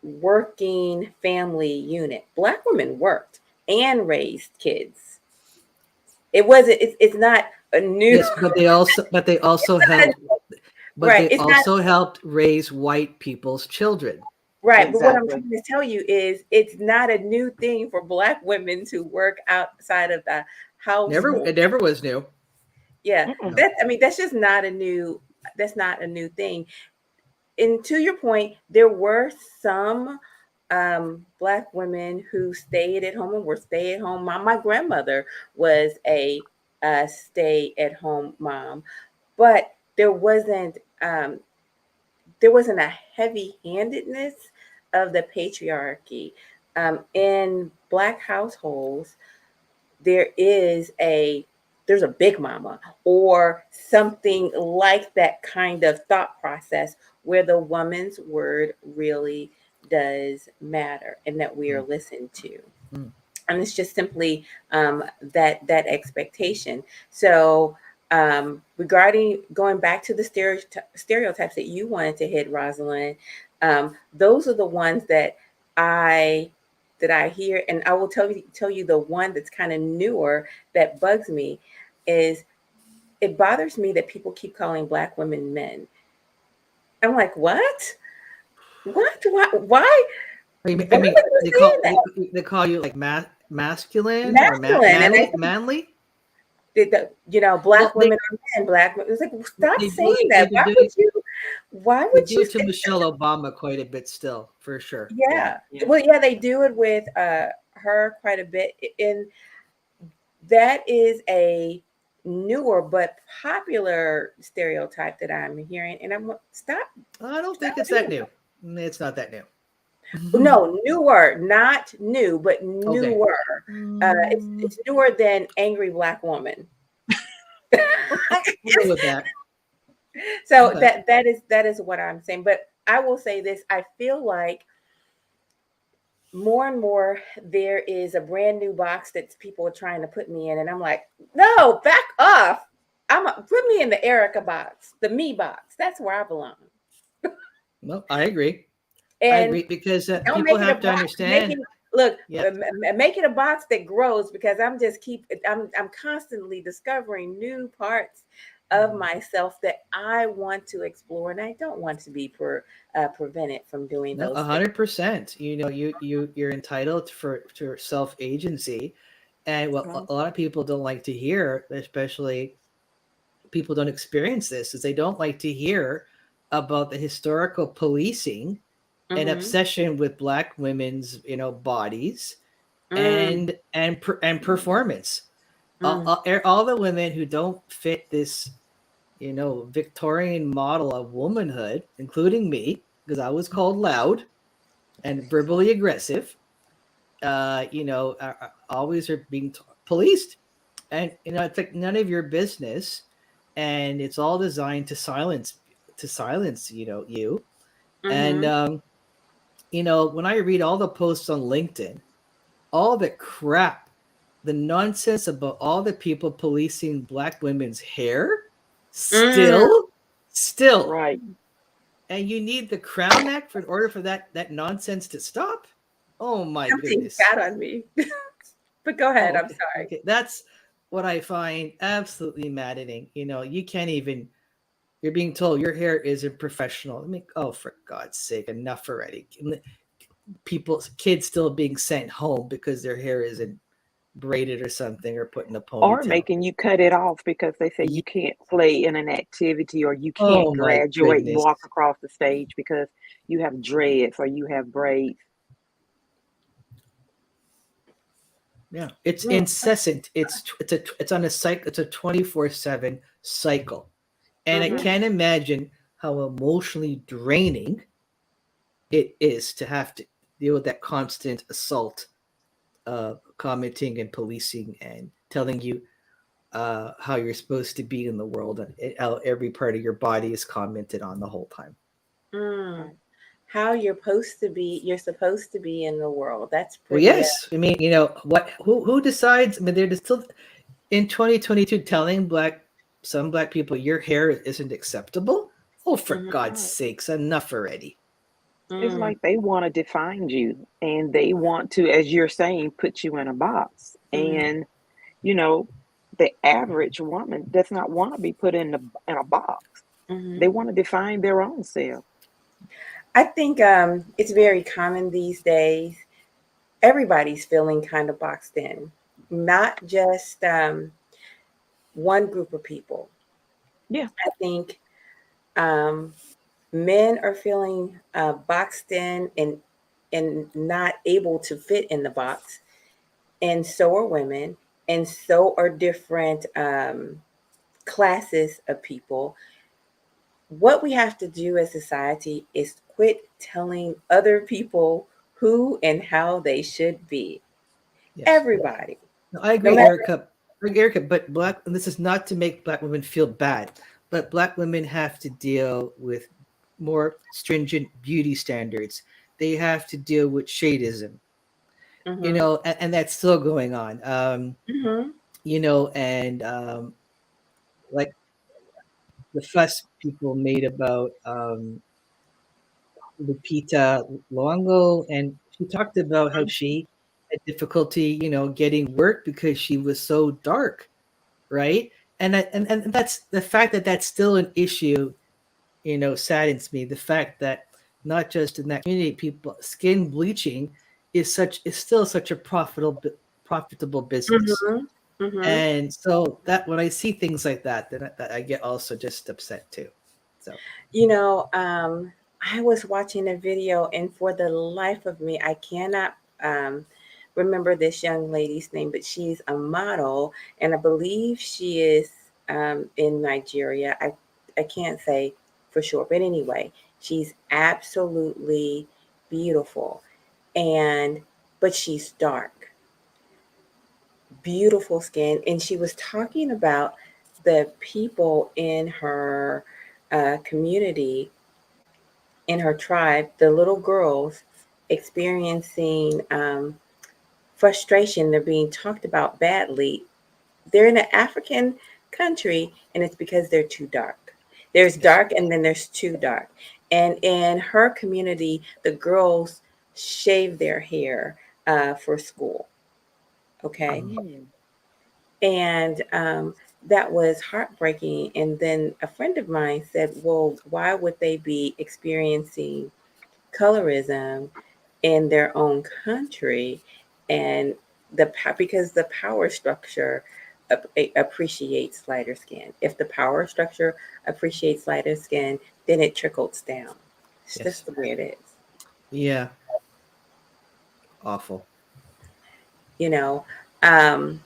working family unit. Black women worked and raised kids. It wasn't. It's not a new. Yes, but they also helped but Right. they It's not also helped raise white people's children. right. But what I'm Exactly. trying to tell you is, it's not a new thing for Black women to work outside of the household. It never was new. Yeah, Mm-mm. No. that I mean, that's just not a new. That's not a new thing. And to your point, there were some Black women who stayed at home and were stay at home mom. My grandmother was a stay at home mom, but there wasn't a heavy handedness of the patriarchy. In Black households, there is there's a big mama or something like that kind of thought process where the woman's word really does matter and that we are Mm, listened to. mm. And it's just simply that expectation. So regarding going back to the stereotypes that you wanted to hit, Rosalind, those are the ones I I hear, and I will tell you the one that's kind of newer that bugs me is, it bothers me that people keep calling Black women men. I'm like, what? What? Why? I Why mean, would you say that? they call you like masculine or Masculine, and I manly. Black Well, women are men, Black women. It's like, stop they do saying it. that. Why They would do you it to say Michelle Obama quite a bit still, for sure. Yeah. yeah? Yeah. Well, yeah, they do it with her quite a bit. And that is a newer but popular stereotype that I'm hearing. And I'm like, I don't stop think it's that doing new. that. It's not that new. No, newer, not new, but Okay. newer. It's newer than Angry Black Woman. Okay, we'll go with that. So Okay. that is what I'm saying. But I will say this: I feel like more and more there is a brand new box that people are trying to put me in, and I'm like, no, back off. Put me in the Erica box, the me box. That's where I belong. Well, I agree. I And agree because don't people make it a have to box. Make understand. it look. Yeah. Make it a box that grows because I'm constantly discovering new parts of myself that I want to explore, and I don't want to be prevented from doing No, those things. 100%. You're entitled for self agency, and what Right. a lot of people don't like to hear, especially people don't experience this, is they don't like to hear about the historical policing and Mm-hmm. obsession with Black women's bodies Mm, and performance. mm, All the women who don't fit this Victorian model of womanhood, including me, because I was called loud and verbally aggressive, always are being policed. And it's like none of your business, and it's all designed to silence you. And mm-hmm. when I read all the posts on LinkedIn, all the crap, the nonsense about all the people policing Black women's hair, Mm. still, Right. and you need the crown act in order for that nonsense to stop. Oh my Something goodness. got on me. But go ahead. Oh, I'm okay. sorry. Okay. That's what I find absolutely maddening. You can't even, you're being told your hair isn't professional. I mean, oh, for God's sake, enough already. Kids still being sent home because their hair isn't braided or something or put in a Or ponytail. making you cut it off because they say Ye- you can't play in an activity or you can't Oh my graduate and goodness. walk across the stage because you have dreads or you have braids. Yeah, it's Mm, incessant. It's on a cycle. It's a 24/7 cycle, and I mm-hmm. Mhm. can't imagine how emotionally draining it is to have to deal with that constant assault, commenting and policing and telling you how you're supposed to be in the world, and how every part of your body is commented on the whole time. Mm. Right. How you're supposed to be in the world. That's Well, pretty yes, I mean, what? Who decides? I mean, they're still in 2022 telling some black people your hair isn't acceptable. Oh, for mm-hmm. God's Right. sakes, enough already. It's Mm, like they want to define you and they want to, as you're saying, put you in a box. mm, And, you know, the average woman does not want to be put in a box. mm-hmm. They want to define their own self. I think it's very common these days. Everybody's feeling kind of boxed in, not just one group of people. Yeah. I think um, men are feeling boxed in and not able to fit in the box, and so are women, and so are different classes of people. What we have to do as society is quit telling other people who and how they should be. Yes, Everybody, no, I no agree, matter. Erica. Erica, but and this is not to make black women feel bad, but black women have to deal with more stringent beauty standards. They have to deal with shadeism, Mm-hmm, and that's still going on. mm-hmm, And like the fuss people made about Lupita Longo, and she talked about how she had difficulty, getting work because she was so dark, right? And that's the fact that that's still an issue. Saddens me. The fact that not just in that community, people skin bleaching is still such a profitable business. mm-hmm, mm-hmm. And so that when I see things like that, then I get also just upset too. So You know, I was watching a video, and for the life of me, I cannot remember this young lady's name, but she's a model, and I believe she is in Nigeria. I can't say for sure. But anyway, she's absolutely beautiful. And but she's dark, beautiful skin. And she was talking about the people in her community, in her tribe, the little girls experiencing frustration. They're being talked about badly. They're in an African country, and it's because they're too dark. There's Yes. dark, and then there's too dark. And in her community, the girls shave their hair for school. Okay. Mm. And that was heartbreaking. And then a friend of mine said, well, why would they be experiencing colorism in their own country? And because the power structure appreciates lighter skin. If the power structure appreciates lighter skin, then it trickles down. It's Yes. just the way it is. Yeah. Awful. You know, um,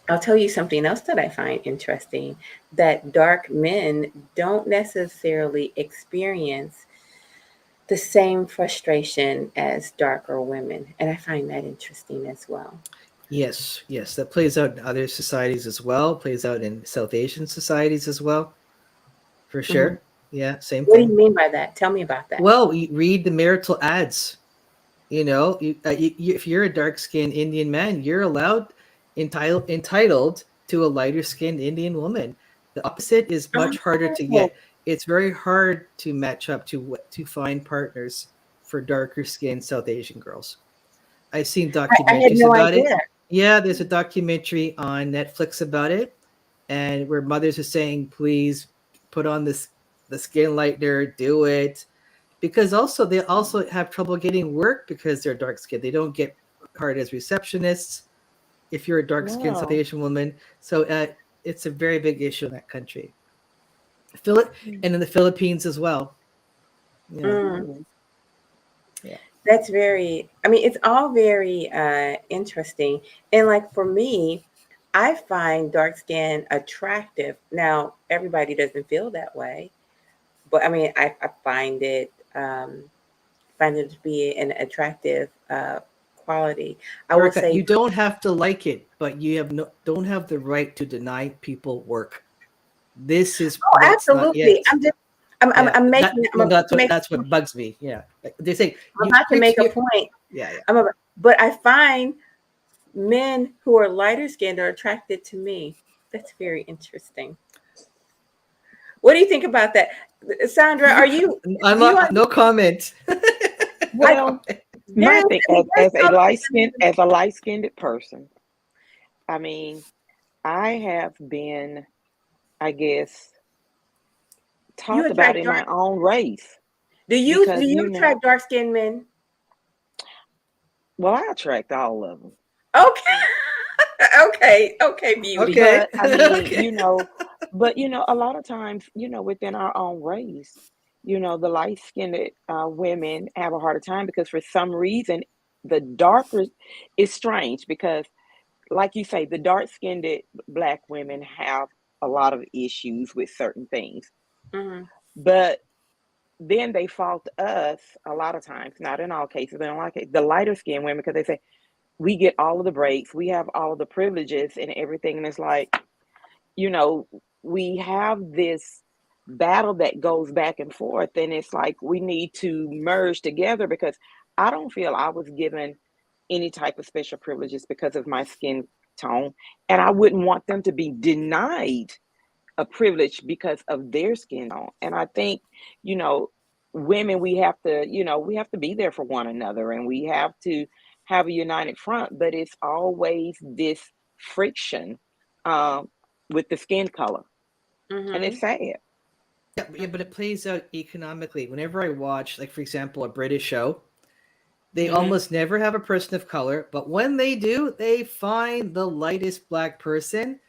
I'll tell you something else that I find interesting, that dark men don't necessarily experience the same frustration as darker women. And I find that interesting as well. Yes. Yes. That plays out in other societies as well. Plays out in South Asian societies as well, for Mhm. sure. Yeah. Same What do you thing. mean by that? Tell me about that. Well, you read the marital ads. If you're a dark skinned Indian man, you're allowed entitled to a lighter skinned Indian woman. The opposite is much harder to Oh, get. It's very hard to match up to find partners for darker skinned South Asian girls. I've seen I had documentaries no about it. idea. Yeah, there's a documentary on Netflix about it, and where mothers are saying, "Please put on this the skin lightener, do it," because also they also have trouble getting work because they're dark skinned. They don't get hired as receptionists if you're a dark skinned South Wow. Asian woman. So it's a very big issue in that country. Philip and in the Philippines as well. Yeah, Mm, Mm. yeah. that's very, I mean, it's all very interesting. And like for me, I find dark skin attractive. Now, everybody doesn't feel that way, but I mean, I find it to be an attractive quality. I will Erica, you say, don't have to like it, but you have no don't have the right to deny people work. This is oh, that's not absolutely. it. Yeah, I'm about to make, that's what bugs me. Yeah, like they say I'm about to make a you point. yeah, yeah. But I find men who are lighter skinned are attracted to me. That's very interesting. What do you think about that, Sandra? Are you? I'm Do you? not, no comment. No I, Well, comment. my thing there's as a light skinned person, I mean, I have been, I guess, you talked about attract in my dark. own race Do because you attract dark skinned men? well, I attract all of them. Okay, okay, beauty. Okay. But I mean, Okay. a lot of times, within our own race, the light skinned women have a harder time because for some reason, the darker is strange because, like you say, the dark skinned black women have a lot of issues with certain things. Hmm. But then they fault us a lot of times, not in all cases, but in a lot of cases, the lighter skinned women, because they say, we get all of the breaks, we have all of the privileges and everything. And it's like, you know, we have this battle that goes back and forth, and it's like we need to merge together because I don't feel I was given any type of special privileges because of my skin tone, and I wouldn't want them to be denied a privilege because of their skin tone. And I think, you know, women, we have to be there for one another, and we have to have a united front, but it's always this friction um, with the skin color. And Hmm. it's sad. Yeah, but it plays out economically. Whenever I watch, like for example, a British show, they Hmm. almost never have a person of color, but when they do, they find the lightest black person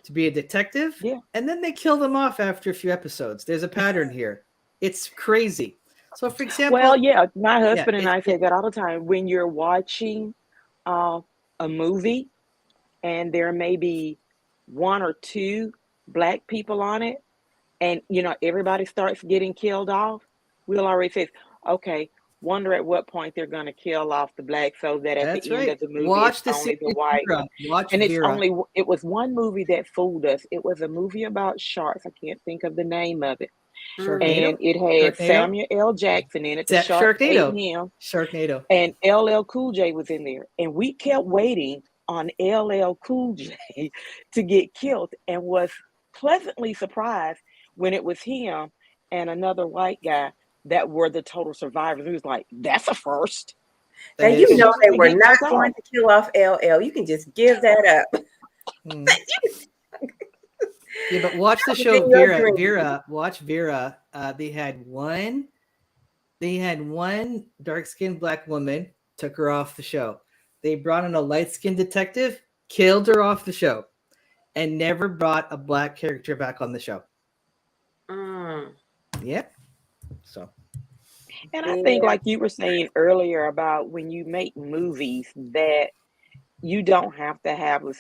to be a detective, Yeah. and then they kill them off after a few episodes. There's a pattern here. It's crazy. So, for Well, example, yeah, my yeah, husband and I say that all the time. When you're watching uh, a movie and there may be one or two black people on it, and everybody starts getting killed off, we'll already say, okay, wonder at what point they're going to kill off the black so that at That's the end right. of the movie it's Watch the only the series white. Vera. Watch And Vera. it was one movie that fooled us. It was a movie about sharks. I can't think of the name of it. Mm. And Sharknado. it had Sharknado. Samuel L. Jackson in it. The shark ate Sharknado. him, Sharknado. and LL Cool J was in there. And we kept waiting on LL Cool J to get killed, and was pleasantly surprised when it was him and another white guy that were the total survivors. He was like, that's a first. Now, That you And is. know they usually were he not goes going off. to kill off LL. You can just give that up. Mm. Yeah, but watch the That was show in your Vera. dream. Vera. Watch Vera. They had one. They had one dark-skinned black woman. Took her off the show. They brought in a light-skinned detective. Killed her off the show, and never brought a black character back on the show. Mm. Yep. So. And I think, Yeah. like you were saying earlier, about when you make movies, that you don't have to have a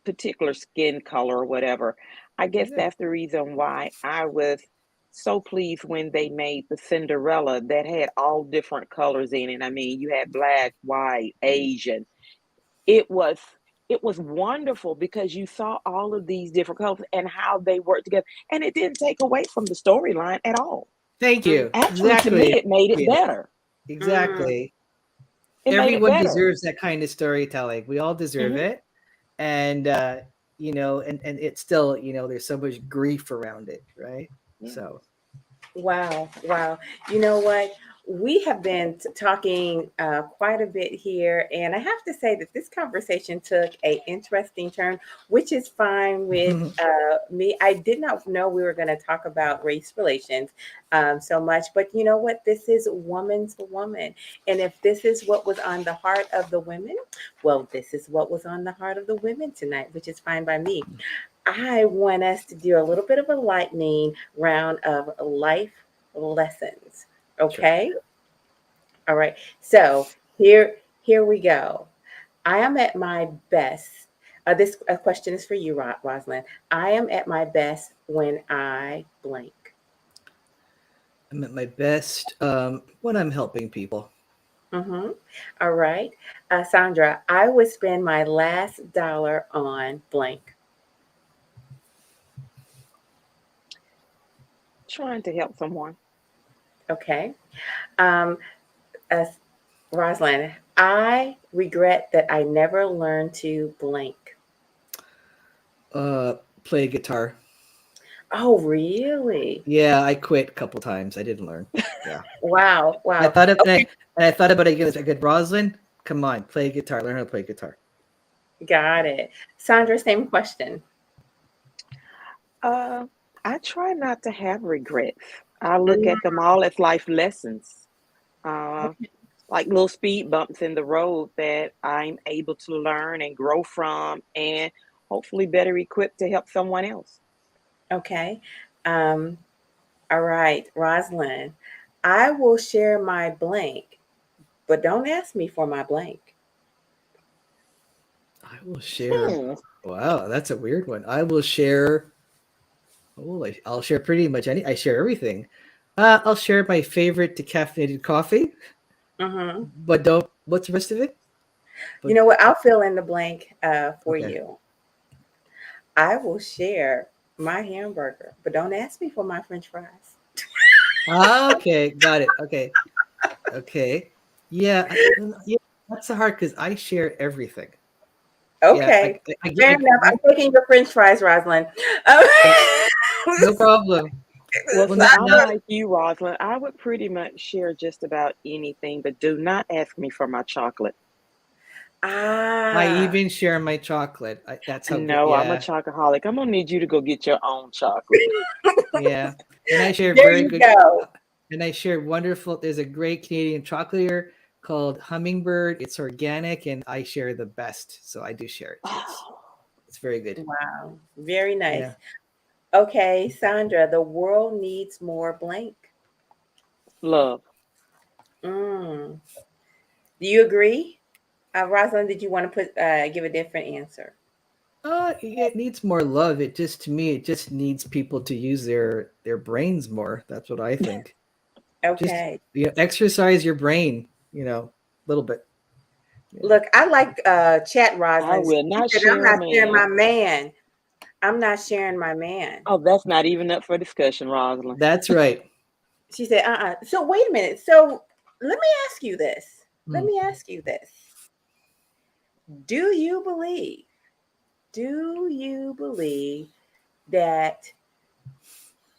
particular skin color or whatever. I guess Yeah. that's the reason why I was so pleased when they made the Cinderella that had all different colors in it. I mean, you had black, white, Asian. It was it was wonderful because you saw all of these different colors and how they worked together, and it didn't take away from the storyline at all. Thank Mm. you. Actually, to me, Exactly. it made it better. Mm. Exactly. It made it Everyone better. deserves that kind of storytelling. We all deserve Hmm. it, and and it's still, there's so much grief around it, right? Yeah. So Wow, wow. You know what? We have been talking quite a bit here, and I have to say that this conversation took a interesting turn, which is fine with me. I did not know we were going to talk about race relations so much, but you know what? This is woman to woman, and if this is what was on the heart of the women, well, this is what was on the heart of the women tonight, which is fine by me. I want us to do a little bit of a lightning round of life lessons. sure. Okay? All right. So here we go. I am at my best. This question is for you, Rosalind. I am at my best when I blank. I'm at my best when I'm helping people. Mm-hmm. All right. Sandra, I would spend my last dollar on blank. Trying to help someone. Okay. Um, uh, Rosalind, I regret that I never learned to blank. Uh, Play guitar. Oh, really? Yeah, I quit a couple times. I didn't learn. Yeah, Wow, I wow. thought of Okay, and I thought about it again. I said, Rosalind, come on, play guitar. Learn how to play guitar. got it. Sandra, same question. Uh, I try not to have regrets. I look Mm, at them all as life lessons, uh, like little speed bumps in the road that I'm able to learn and grow from, and hopefully better equipped to help someone else. okay. Um, all right, Rosalind, I will share my blank, but don't ask me for my blank. I will share. Hmm. Wow, that's a weird one. I will share. Oh, I'll share pretty much any. I share everything. I'll share my favorite decaffeinated coffee, Hmm. but don't. What's the rest of it? You But know what? I'll fill in the blank for okay. you. I will share my hamburger, but don't ask me for my French fries. Okay, got it. Okay, okay. Yeah, yeah. That's the hard because I share everything. Yeah, Okay, fair enough. I'm taking your French fries, Rosalind. yeah, no problem. Well, Well, see, not, I'm not like you, Rosalind. I would pretty much share just about anything, but do not ask me for my chocolate. I Ah, even share my chocolate. That's how good. No, I'm a Yeah, chocoholic. I'm gonna need you to go get your own chocolate. yeah. And I share there very you good. go. And I share wonderful. There's a great Canadian chocolate here called Hummingbird. It's organic, and I share the best. So I do share it. Oh, It's very good. Wow, very nice. Yeah. Okay, Sandra, the world needs more blank. love. Mm. Do you agree? Rosalind, did you want to give a different answer? It needs more love. It just to me, it just needs people to use their brains more. That's what I think. Just Okay. exercise your brain. A little bit. Yeah. Look, I like chat I Roslyn. will She not said, I'm share a not sharing my man. man. I'm not sharing my man. Oh, that's not even up for discussion, Rosalind. That's right. She said, So wait a minute. So let me ask you this. Let Mm. me ask you this. Do you believe, do you believe that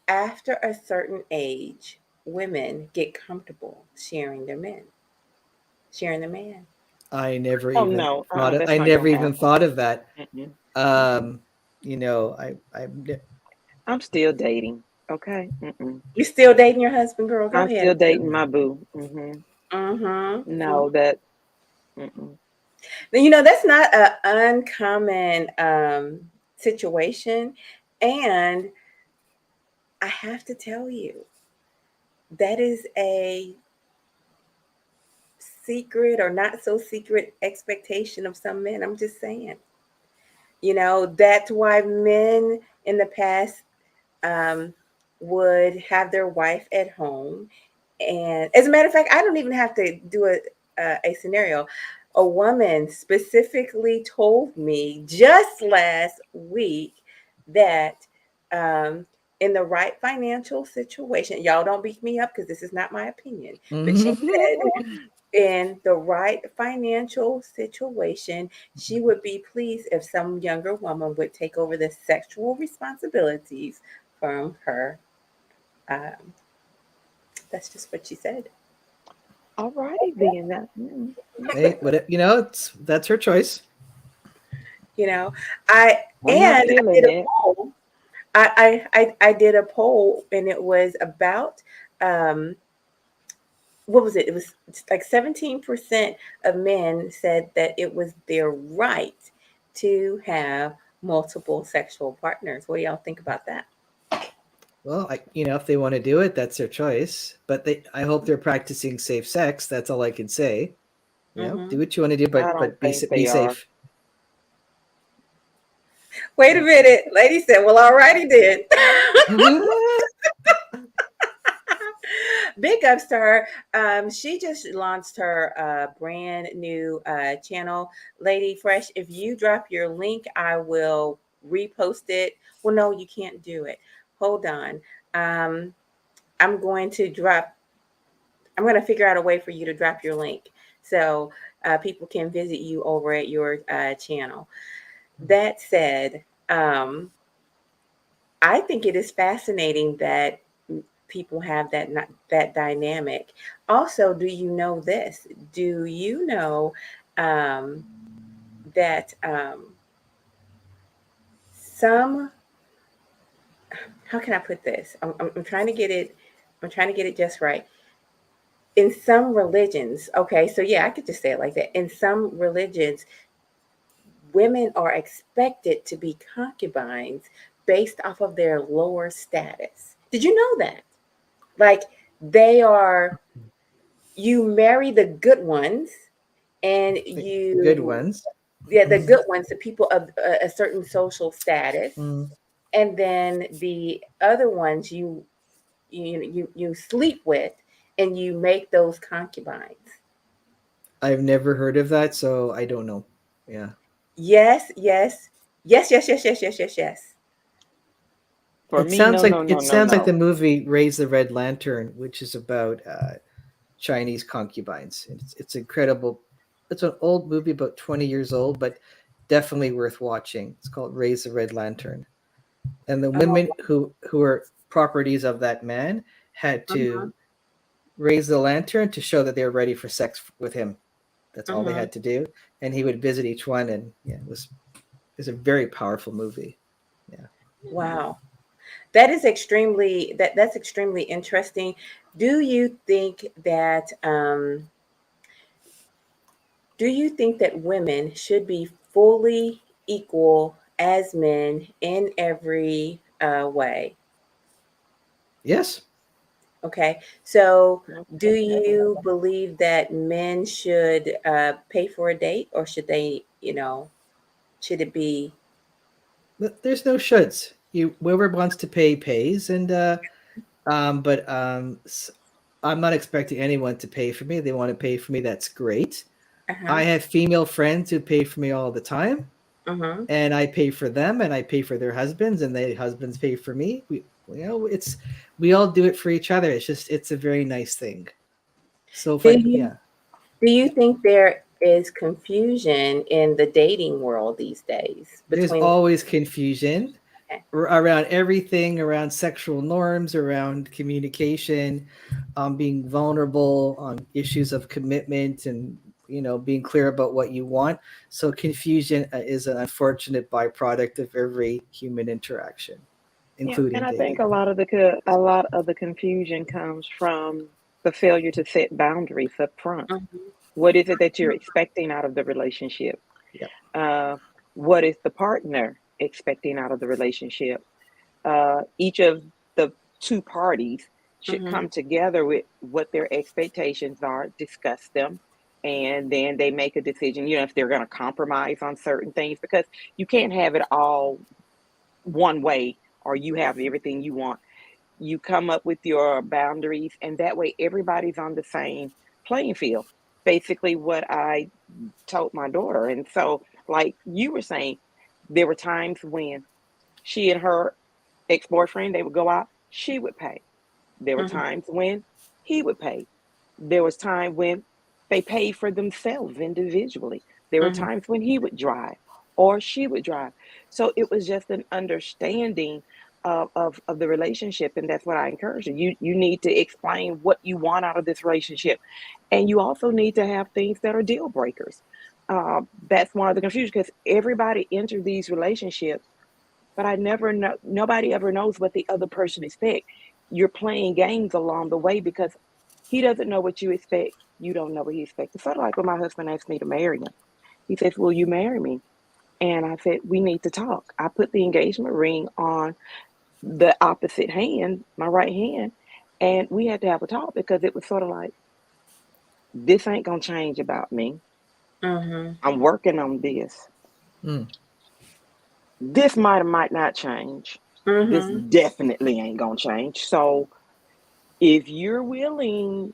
after a certain age, women get comfortable sharing their men, sharing the man? I never Oh even no, thought of. that's I not never gonna even happen. thought of that. Mm-mm. Um, I I'm still dating. Okay. Mm-mm. You still dating your husband, girl? Go I'm ahead. still dating my boo. Hmm. Mm-hmm. No, that. Mm-mm. That's not an uncommon situation. And I have to tell you, that is a secret or not so secret expectation of some men. I'm just saying. That's why men in the past um, would have their wife at home. And as a matter of fact, I don't even have to do a scenario. A woman specifically told me just last week that um, in the right financial situation, y'all don't beat me up because this is not my opinion, but she said in the right financial situation, she would be pleased if some younger woman would take over the sexual responsibilities from her. Um, that's just what she said. All righty then. hey, but it's that's her choice. You know, I I'm not I feeling did a that. poll. I did a poll, and it was about um, what was it? It was like 17% of men said that it was their right to have multiple sexual partners. What do y'all think about that? Well, if they want to do it, that's their choice. But I hope they're practicing safe sex. That's all I can say. Do Hmm. what you want to do, I but don't think be they are. safe. Wait a minute. Lady said, well, alrighty then. Big ups to her. She just launched her brand new channel, Lady Fresh. If you drop your link, I will repost it. Well, no, you can't do it. Hold on. Um, I'm going to drop. I'm going to figure out a way for you to drop your link so people can visit you over at your channel. That said, I think it is fascinating that people have that dynamic. Also, do you know this? Do you know um, that some? How can I put this? I'm trying to get it. I'm trying to get it just right. In some religions, okay, so yeah, I could just say it like that. In some religions, women are expected to be concubines based off of their lower status. Did you know that? Like they are, you marry the good ones and Good you, ones. yeah, the good ones, the people of a certain social status, Mm. and then the other ones you sleep with and you make those concubines. I've never heard of that, so I don't know. Yeah. Yes, yes, yes, yes, yes, yes, yes, yes, yes. For me, no, no, no, It no, sounds like the no. movie Raise the Red Lantern, which is about Chinese concubines. It's incredible. It's an old movie, about 20 years old, but definitely worth watching. It's called Raise the Red Lantern. And the Oh, women who are properties of that man had uh-huh, to raise the lantern to show that they were ready for sex with him. That's all they uh-huh. had to do. And he would visit each one, and yeah, it was a very powerful movie. Yeah. Wow. That's extremely interesting. Do you think that women should be fully equal as men in every way? Yes. Okay, so do Okay. you believe that men should pay for a date, or should they, should it be? There's no shoulds. Whoever wants to pay pays, and but I'm not expecting anyone to pay for me. They want to pay for me. That's great. Uh-huh. I have female friends who pay for me all the time, Mm-hmm. and I pay for them, and I pay for their husbands, and their husbands pay for me. It's we all do it for each other. It's a very nice thing. So if Do I you yeah, do you think there is confusion in the dating world these days there's between? always confusion around everything, around sexual norms, around communication, being vulnerable on issues of commitment, and being clear about what you want. So confusion is an unfortunate byproduct of every human interaction, Yeah, and including I think dating. a lot of the confusion comes from the failure to set boundaries up front. Mhm. What is it that you're expecting out of the relationship? Yep. Uh, what is the partner expecting out of the relationship? Each of the two parties should Mhm. come together with what their expectations are, discuss them, and then they make a decision, if they're going to compromise on certain things, because you can't have it all one way or you have everything you want. You come up with your boundaries, and that way everybody's on the same playing field. Basically, what I told my daughter. And so, like you were saying, there were times when she and her ex-boyfriend, they would go out, she would pay. There were Mhm. times when he would pay. There was time when they paid for themselves individually. There were Mhm. times when he would drive or she would drive. So it was just an understanding of the relationship. And that's what I encourage you. You need to explain what you want out of this relationship. And you also need to have things that are deal breakers. That's one of the confusion, because everybody enters these relationships, but I never know, nobody ever knows what the other person expects. You're playing games along the way because he doesn't know what you expect. You don't know what he expects. It's sort of like when my husband asked me to marry him. He says, "Will you marry me?" And I said, "We need to talk." I put the engagement ring on the opposite hand, my right hand, and we had to have a talk, because it was sort of like, this ain't gonna change about me. Mhm. I'm working on this. Mm. This might not change. This Mhm. definitely ain't gonna change. So if you're willing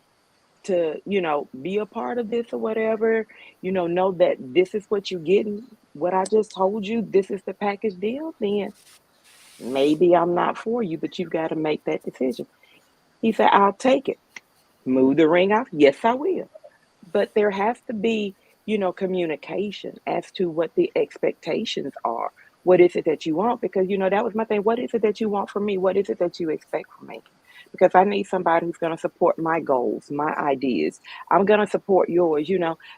to, be a part of this or whatever, know that this is what you're getting, what I just told you, this is the package deal, then maybe I'm not for you, but you've got to make that decision. He said, "I'll take it." Move the ring off. Yes, I will. But there has to be, communication as to what the expectations are. What is it that you want? Because, that was my thing. What is it that you want from me? What is it that you expect from me? Because I need somebody who's going to support my goals, my ideas. I'm going to support yours.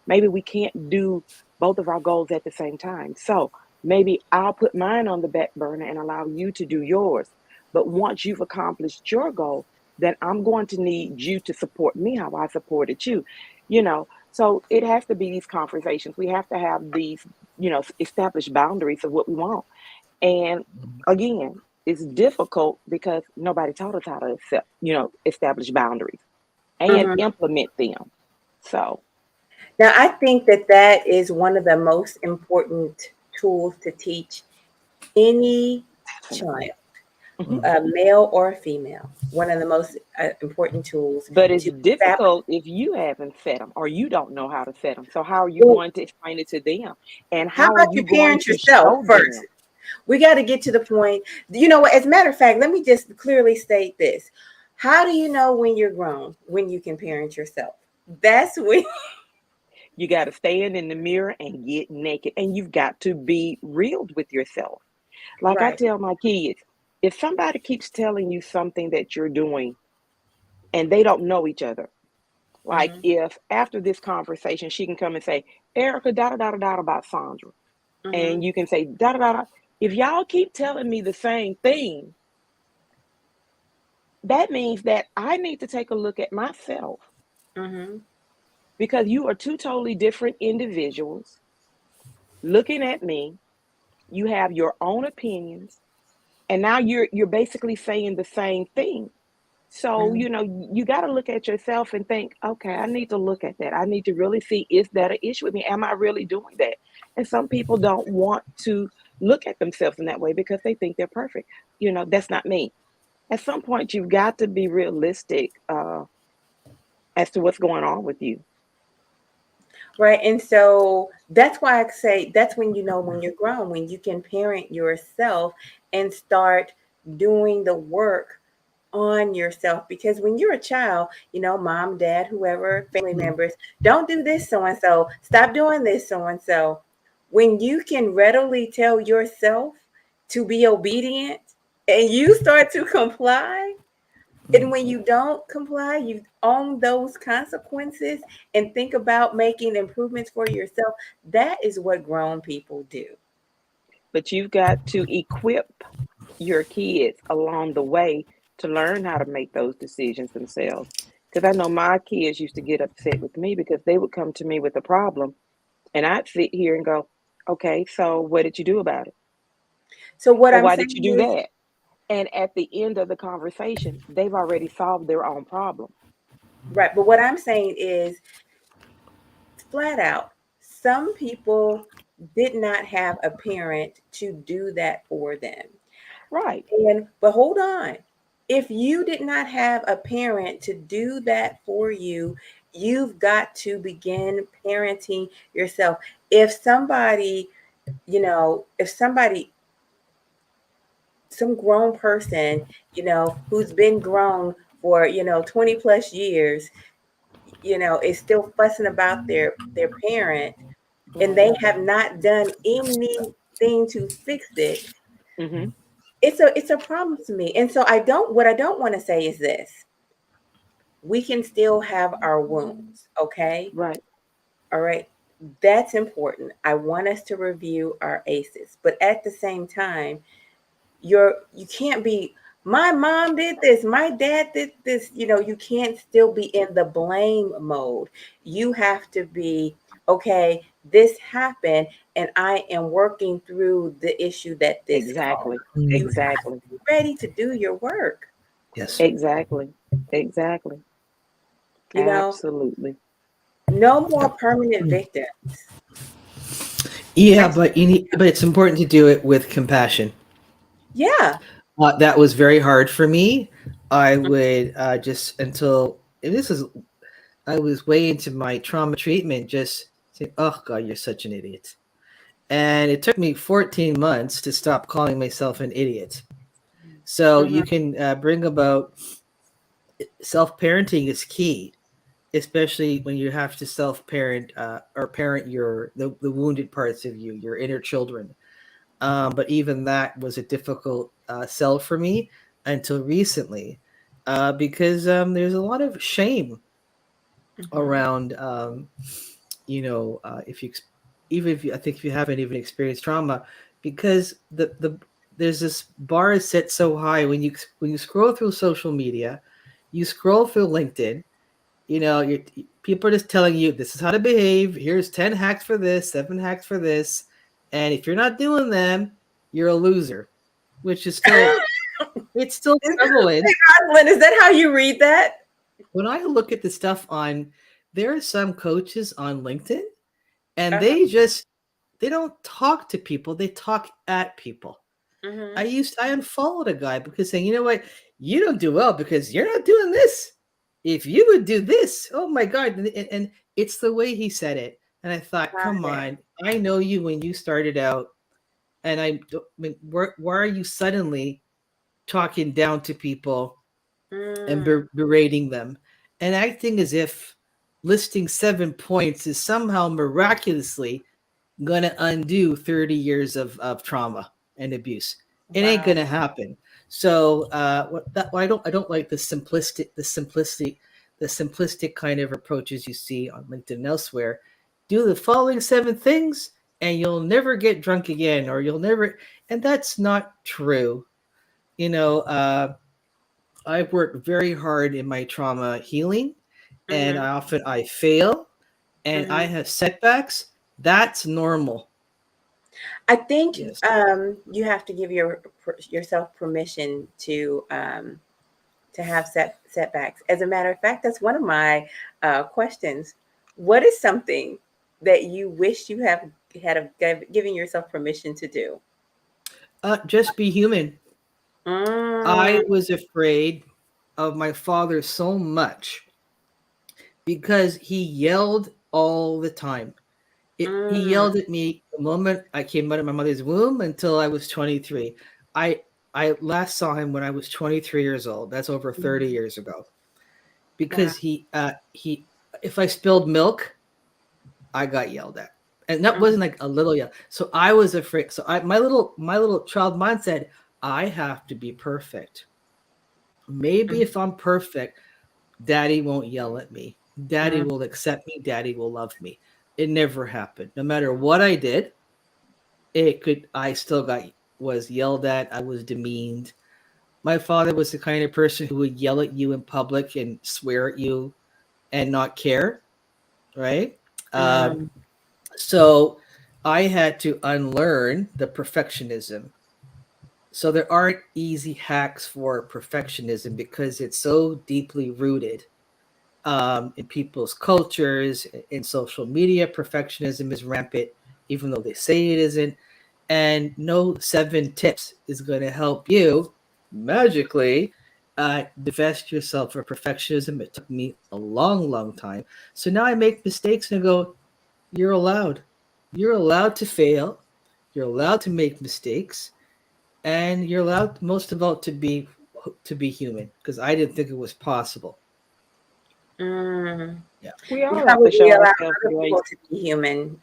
Maybe we can't do both of our goals at the same time. So maybe I'll put mine on the back burner and allow you to do yours. But once you've accomplished your goal, then I'm going to need you to support me how I supported you. So it has to be these conversations. We have to have these, established boundaries of what we want. And again, it's difficult because nobody taught us how to accept, establish boundaries and Mhm. implement them. So Now, I think that that is one of the most important tools to teach any child, definitely. Mm. male or female. One of the most important tools But it's to establish. difficult if you haven't set them or you don't know how to set them. So how are you Well, going to explain it to them? And how how are about you you going parent to yourself show first? them? We got to get to the point. You know what? As a matter of fact, let me just clearly state this. How do you know when you're grown? When you can parent yourself. That's when. You got to stand in the mirror and get naked. And you've got to be real with yourself. Like I Right. tell my kids, if somebody keeps telling you something that you're doing and they don't know each other, like Mm-hmm. if after this conversation she can come and say, "Erica, da da da da da about Sandra," Mm-hmm. and you can say, "Da da da da." If y'all keep telling me the same thing, that means that I need to take a look at myself, Mm-hmm. because you are two totally different individuals looking at me. You have your own opinions, and now you're basically saying the same thing. So, Mm-hmm. you got to look at yourself and think, okay, I need to look at that. I need to really see, is that an issue with me? Am I really doing that? And some people don't want to, look at themselves in that way because they think they're perfect. That's not me. At some point, you've got to be realistic as to what's going on with you. Right. And so that's why I say that's when when you're grown, when you can parent yourself and start doing the work on yourself. Because when you're a child, mom, dad, whoever, family members, don't do this so and so, stop doing this so and so. When you can readily tell yourself to be obedient and you start to comply, and when you don't comply, you own those consequences and think about making improvements for yourself. That is what grown people do. But you've got to equip your kids along the way to learn how to make those decisions themselves. Because I know my kids used to get upset with me because they would come to me with a problem and I'd sit here and go, okay, so what did you do about it? So what Or I'm why did you saying do is, that? And at the end of the conversation, they've already solved their own problem. right, but what I'm saying is flat out, some people did not have a parent to do that for them. Right. But hold on. If you did not have a parent to do that for you, you've got to begin parenting yourself. If somebody, if somebody, some grown person, who's been grown for, 20 plus years, is still fussing about their parent and they have not done anything to fix it, Mm-hmm. it's a problem to me. And so what I don't want to say is this: we can still have our wounds, okay? Right. All right. That's important. I want us to review our aces, but at the same time, you can't be, my mom did this, my dad did this. You can't still be in the blame mode. You have to be, okay, this happened and I am working through the issue that this caused. Exactly. You Mm. have Exactly. to be ready to do your work. Yes. Exactly. Exactly. You know, Absolutely. no more Yep. permanent Mm. victims. Yeah, I, but it's important to do it with compassion. yeah. That was very hard for me. I would just until and this is I was way into my trauma treatment, just saying, "Oh God, you're such an idiot." And it took me 14 months to stop calling myself an idiot. So Mhm. you can bring about self parenting is key, especially when you have to self parent or parent the wounded parts of you, your inner children. But even that was a difficult sell for me until recently, because there's a lot of shame Mhm. around, if you even if you I think if you haven't even experienced trauma, because there's this bar is set so high when you scroll through social media, you scroll through LinkedIn, people are just telling you this is how to behave. Here's 10 hacks for this, 7 hacks for this, and if you're not doing them, you're a loser, which is still it's still prevalent. Rosalind, is that how you read that? When I look at the stuff on, there are some coaches on LinkedIn, and Uh-huh. they don't talk to people, they talk at people. Mhm. I unfollowed a guy because saying, you know what, you don't do well because you're not doing this. If you would do this, oh my God. And it's the way he said it. And I thought, Got come it. on, I know you when you started out. And why are you suddenly talking down to people and Mm. berating them and acting as if listing 7 points is somehow miraculously going to undo 30 years of trauma and abuse? It ain't Wow. going to happen. So I don't like the simplistic kind of approaches you see on LinkedIn and elsewhere. Do the following 7 things and you'll never get drunk again, or you'll never. And that's not true. You know, I've worked very hard in my trauma healing, and Mhm. I fail, and I Mhm. have setbacks. That's normal. I think Yes. you have to give yourself permission to have setbacks. As a matter of fact, that's one of my questions. What is something that you wish you have given yourself permission to do? Just be human. I Mm, was afraid of my father so much because he yelled all the time. He mm, yelled at me the moment I came out of my mother's womb until I was 23. I I last saw him when I was 23 years old. That's over 30 mm. years ago. Wow. Because he if I spilled milk, I got yelled at. And that Mm, wasn't like a little yell. So I was afraid. So my little child mind said, I have to be perfect. Maybe mm, if I'm perfect, daddy won't yell at me. Daddy mm, will accept me. Daddy will love me. It never happened. No matter what I did, I still was yelled at. I was demeaned. My father was the kind of person who would yell at you in public and swear at you and not care, right? Um, mm, so I had to unlearn the perfectionism. So there aren't easy hacks for perfectionism because it's so deeply rooted in people's cultures, in social media. Perfectionism is rampant, even though they say it isn't. And no 7 tips is going to help you magically divest yourself of perfectionism. It took me a long, long time. So now I make mistakes and I go, you're allowed. You're allowed to fail. You're allowed to make mistakes, and you're allowed, most of all, to be human. Because I didn't think it was possible. mm. Yeah, We You all have to probably show allow ourselves other grace. people to be human.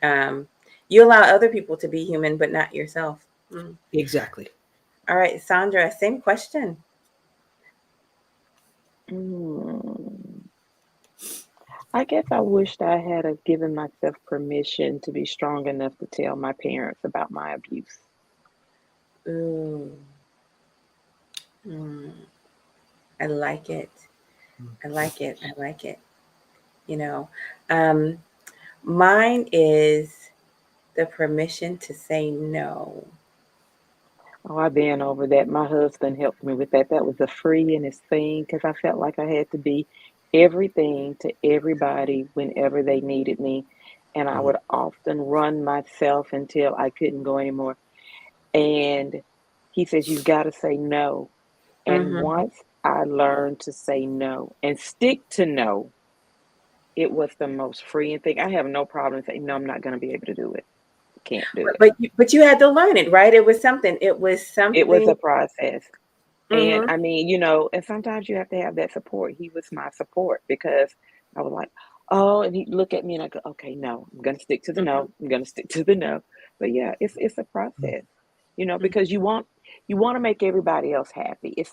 You allow other people to be human, but not yourself. Mm. exactly. All right, Sandra, same question. Mm, I guess I wished I had have given myself permission to be strong enough to tell my parents about my abuse. Ooh, mm, I like it. I like it. I like it. You know, um, mine is the permission to say no. Oh, I've been over that. My husband helped me with that. That was the freeingest thing because I felt like I had to be everything to everybody whenever they needed me. And I Mhm. would often run myself until I couldn't go anymore. And he says, you've got to say no. And Mm-hmm. once I learned to say no and stick to no, it was the most freeing thing. I have no problem saying, no, I'm not going to be able to do it. Can't do it. But you had to learn it, right? It was something. It was It was something. a process. And Mm-hmm. I mean, and sometimes you have to have that support. He was my support because I was like, oh, and he'd look at me and I go, okay, no, I'm gonna stick to the Mm-hmm. no. I'm gonna stick to the no. But yeah, it's a process, because you want to make everybody else happy. It's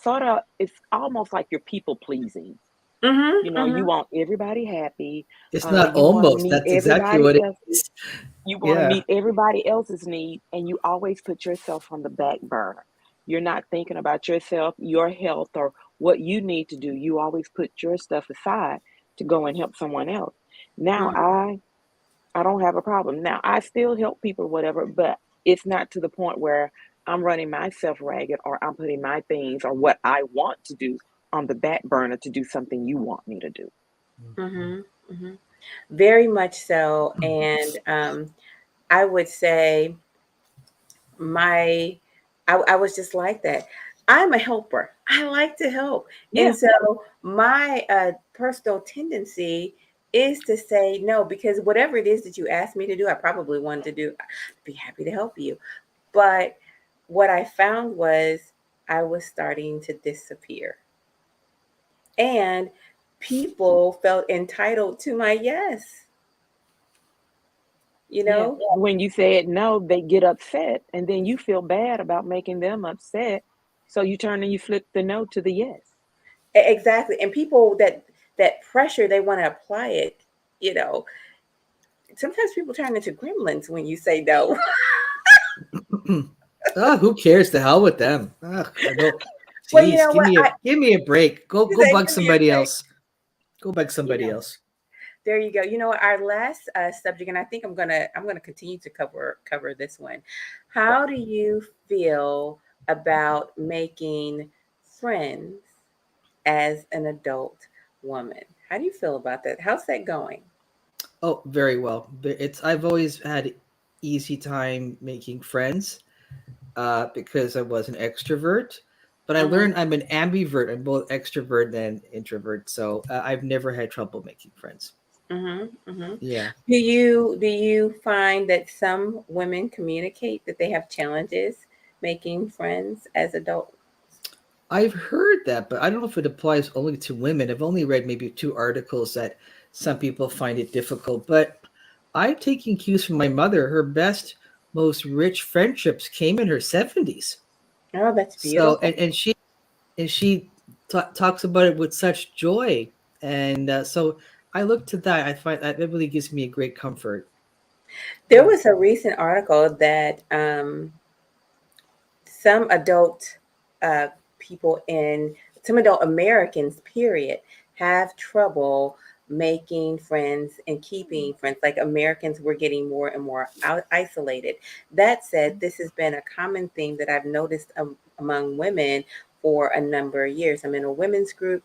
almost like you're people pleasing. Mm-hmm. You Mm-hmm. want everybody happy. It's not You want to almost. meet That's exactly everybody what it else. is. You want to Yeah. meet everybody else's need, and you always put yourself on the back burner. You're not thinking about yourself, your health, or what you need to do. You always put your stuff aside to go and help someone else. Now Mm-hmm. I don't have a problem. Now I still help people, whatever, but it's not to the point where I'm running myself ragged or I'm putting my things or what I want to do on the back burner to do something you want me to do. Mm-hmm. Mm-hmm. Very much so. And I would say my I was just like that. I'm a helper. I like to help. And Yeah. so my personal tendency is to say no, because whatever it is that you asked me to do, I probably wanted to do. I'd be happy to help you. But what I found was I was starting to disappear. And people felt entitled to my yes, you Yeah. know? When you said no, they get upset, and then you feel bad about making them upset. So you turn and you flip the no to the yes. Exactly. And people that pressure, they want to apply it, you know. Sometimes people turn into gremlins when you say no. Oh, who cares? The hell with them. Ugh, I don't. Well, you Jeez, know give what? me a give me a break. Go You go say bug give me a somebody break. else. Go bug You somebody know, else. there you go. You know what? Our last subject, and I think I'm gonna continue to cover this one. How do you feel about making friends as an adult woman? How do you feel about that? How's that going? Oh, very well. I've always had easy time making friends. because I was an extrovert. But I Mm-hmm. learned I'm an ambivert. I'm both extrovert and introvert. So I've never had trouble making friends. Mm-hmm. Mm-hmm. Yeah. Do you find that some women communicate that they have challenges making friends as adults? I've heard that, but I don't know if it applies only to women. I've only read maybe two articles that some people find it difficult. But I'm taking cues from my mother. Her best, most rich friendships came in her 70s. Oh, that's So, beautiful. and she talks about it with such joy. And so I look to that. I find that it really gives me a great comfort. There was a recent article that some adult uh, people in some adult Americans, period, have trouble making friends and keeping friends. Like Americans were getting more and more isolated. That said, this has been a common thing that I've noticed among women for a number of years. I'm in a women's group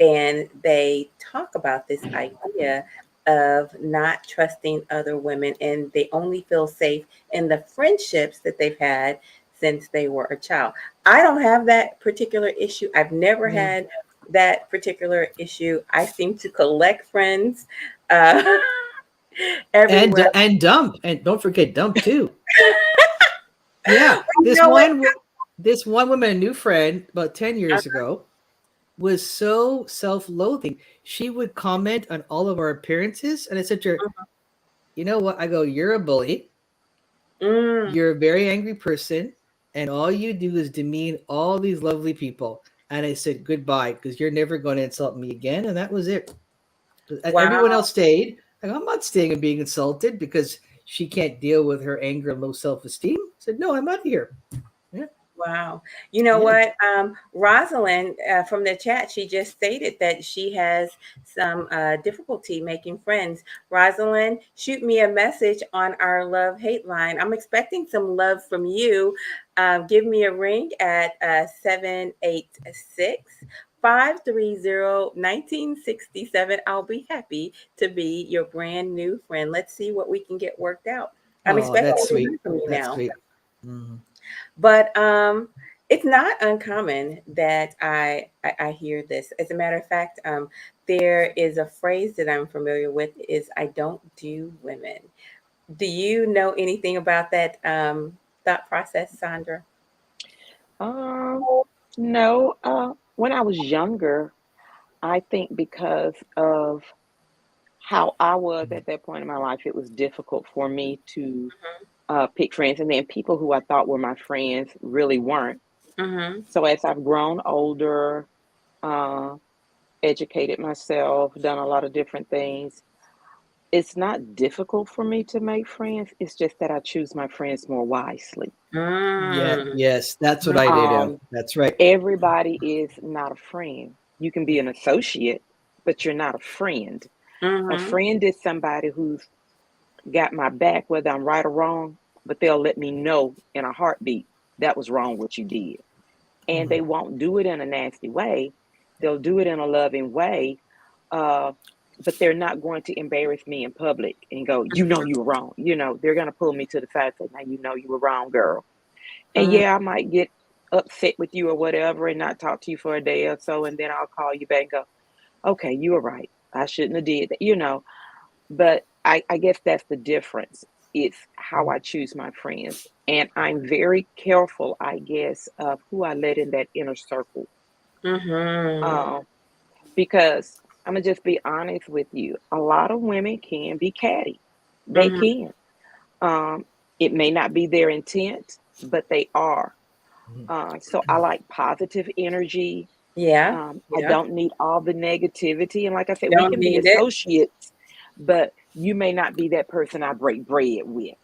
and they talk about this idea of not trusting other women and they only feel safe in the friendships that they've had since they were a child. I don't have that particular issue. I've never Mm. had that particular issue. I seem to collect friends uh, And everywhere. and dump, and don't forget dump too. Yeah, You know what? this one woman, a new friend, about 10 years ago, was so self-loathing. She would comment on all of our appearances, and I said to her, "You know what?" I go, "You're a bully. Mm, You're a very angry person, and all you do is demean all these lovely people." And I said goodbye because you're never going to insult me again, and that was it. Everyone wow. else stayed. Like, I'm not staying and being insulted because she can't deal with her anger and low self-esteem. I said, no, I'm out of here. Yeah, Wow. You know yeah. what? Rosalind from the chat, she just stated that she has some difficulty making friends. Rosalind, shoot me a message on our love hate line. I'm expecting some love from you. Give me a ring at 786 I'll be happy to be your brand new friend. Let's see what we can get worked out. I'm Oh, expecting that's to sweet. hear from you That's now. sweet. Mhm. But it's not uncommon that I hear this. As a matter of fact, there is a phrase that I'm familiar with is "I don't do women." Do you know anything about that thought process, Sandra? Um, no, when I was younger, I think because of how I was at that point in my life, it was difficult for me to pick friends. And then people who I thought were my friends really weren't. Mm-hmm. So as I've grown older, uh, educated myself, done a lot of different things, it's not difficult for me to make friends. It's just that I choose my friends more wisely. Yeah, Mm. yes, that's what I do. Um, That's right. Everybody is not a friend. You can be an associate, but you're not a friend. A Mm-hmm. friend is somebody who's got my back, whether I'm right or wrong, but they'll let me know in a heartbeat that was wrong what you did. And Mhm. they won't do it in a nasty way. They'll do it in a loving way. Uh, but they're not going to embarrass me in public and go, you know, you were wrong. You know, they're going to pull me to the side and say, now, you know, you were wrong, girl. And Mm-hmm. yeah, I might get upset with you or whatever and not talk to you for a day or so. And then I'll call you back and go, okay, you were right. I shouldn't have did that, you know. But I guess that's the difference. It's how I choose my friends. And I'm very careful, I guess, of who I let in that inner circle. Mm-hmm. Um, because I'm gonna just be honest with you. A lot of women can be catty. They Mm-hmm. can. Um, it may not be their intent, but they are. Mhm. So I like positive energy. Yeah. I Yeah. don't need all the negativity. And like I said, we Don't can be need it. associates, but you may not be that person I break bread with,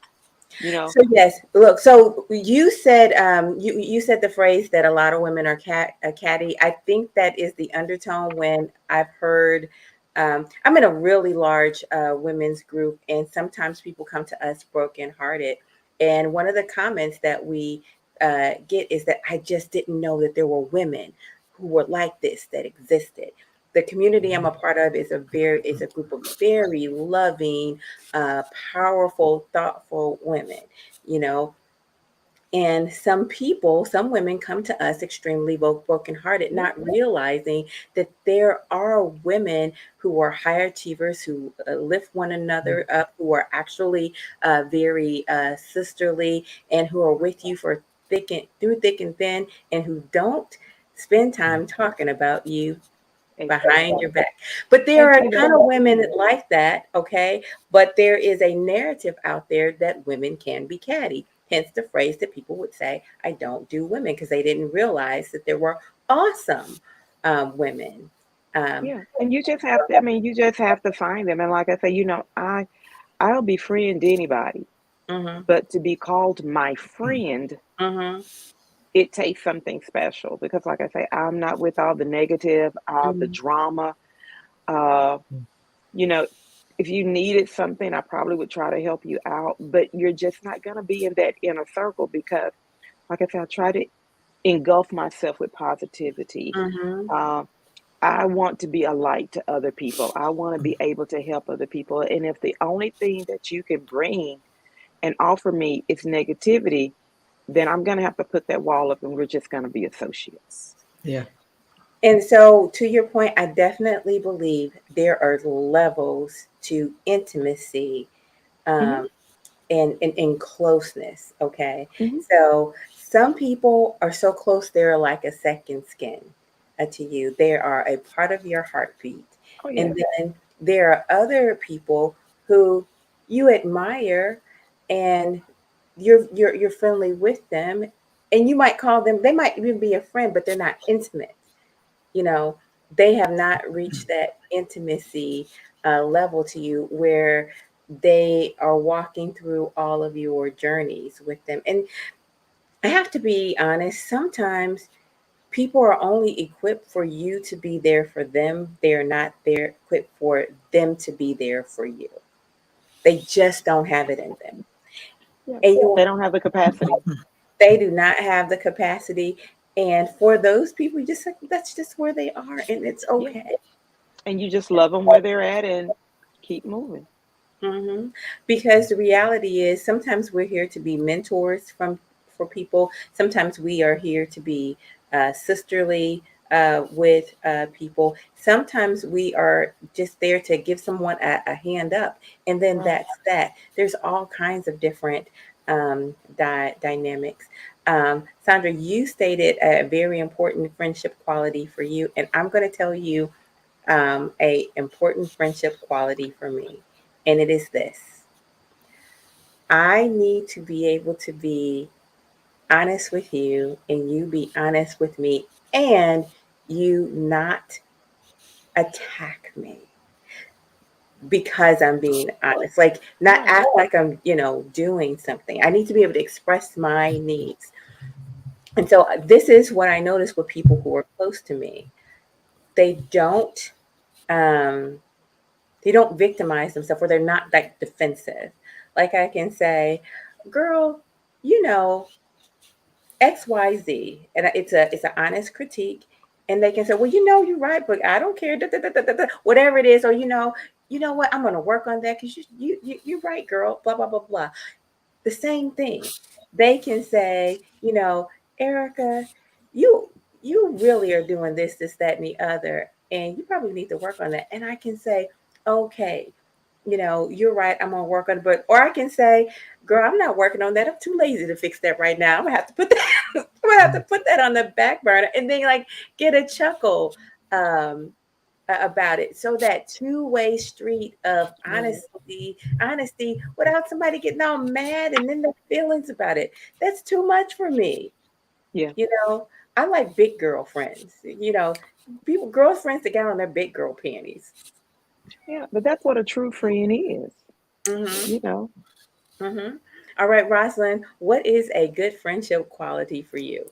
you know? So yes, look. So you said you said the phrase that a lot of women are catty. I think that is the undertone when I've heard. I'm in a really large women's group, and sometimes people come to us brokenhearted. And one of the comments that we get is that I just didn't know that there were women who were like this that existed. The community I'm a part of is a group of very loving, uh, powerful, thoughtful women, you know. And some people, some women come to us extremely brokenhearted, Yeah. not realizing that there are women who are high achievers, who lift one another up, who are actually very sisterly, and who are with you for through thick and thin, and who don't spend time talking about you behind your Exactly. back. But there And are a see ton that. of women like that, okay? But there is a narrative out there that women can be catty. Hence the phrase that people would say, I don't do women, because they didn't realize that there were awesome women. Um, Yeah. And you just have to, I mean, you just have to find them. And like I say, I'll befriend anybody, mhm, but to be called my friend, mhm, it takes something special because like I say, I'm not with all the negative, all the mhm, drama. Uh, you know, if you needed something, I probably would try to help you out, but you're just not going to be in that inner circle because, like I said, I try to engulf myself with positivity. mhm. Uh, I want to be a light to other people. I want to be able to help other people. And if the only thing that you can bring and offer me is negativity, then I'm going to have to put that wall up and we're just going to be associates. Yeah. And so, to your point, I definitely believe there are levels to intimacy, Hmm. um, and closeness. Okay. Hmm. So some people are so close they're like a second skin to you. They are a part of your heartbeat. Oh, And yeah. then there are other people who you admire, and you're friendly with them, and you might call them, they might even be a friend, but they're not intimate. You know, they have not reached that intimacy level to you where they are walking through all of your journeys with them. And I have to be honest, sometimes people are only equipped for you to be there for them. They are not there equipped for them to be there for you. They just don't have it in them. Yeah. And They don't have the capacity. they do not have the capacity. And for those people, you just like, that's just where they are, and it's Yeah. okay. And you just love them where they're at and keep moving. Hmm. Because the reality is, sometimes we're here to be mentors for people. Sometimes we are here to be sisterly with people. Sometimes we are just there to give someone a hand up, and then Right. that's that. There's all kinds of different dynamics. Sandra, you stated a very important friendship quality for you, and I'm going to tell you a important friendship quality for me, and it is this: I need to be able to be honest with you, and you be honest with me, and you not attack me because I'm being honest. Like, not Right. act like I'm, doing something. I need to be able to express my needs. And so this is what I notice with people who are close to me. They don't um they don't victimize themselves, or they're not like defensive. Like, I can say, girl, you know, XYZ. And it's an honest critique. And they can say, well, you're right, but I don't care. Da, da, da, da, da, da, whatever it is, or you know what, I'm gonna work on that because you're right, girl. Blah blah blah blah. The same thing. They can say, Erica, you you really are doing this, that, and the other, and you probably need to work on that. And I can say, okay, you're right, I'm gonna work on it. But or I can say, girl, I'm not working on that. I'm too lazy to fix that right now. I'm gonna have to put that I'm gonna have to put that on the back burner, and then like get a chuckle um about it. So that two-way street of Right. honesty without somebody getting all mad and then their feelings about it. That's too much for me. Yeah. You know, I like big girlfriends, people, girlfriends that got on their big girl panties. Yeah. But that's what a true friend is, Mm-hmm. you know. Mm-hmm. All right, Rosalind, what is a good friendship quality for you?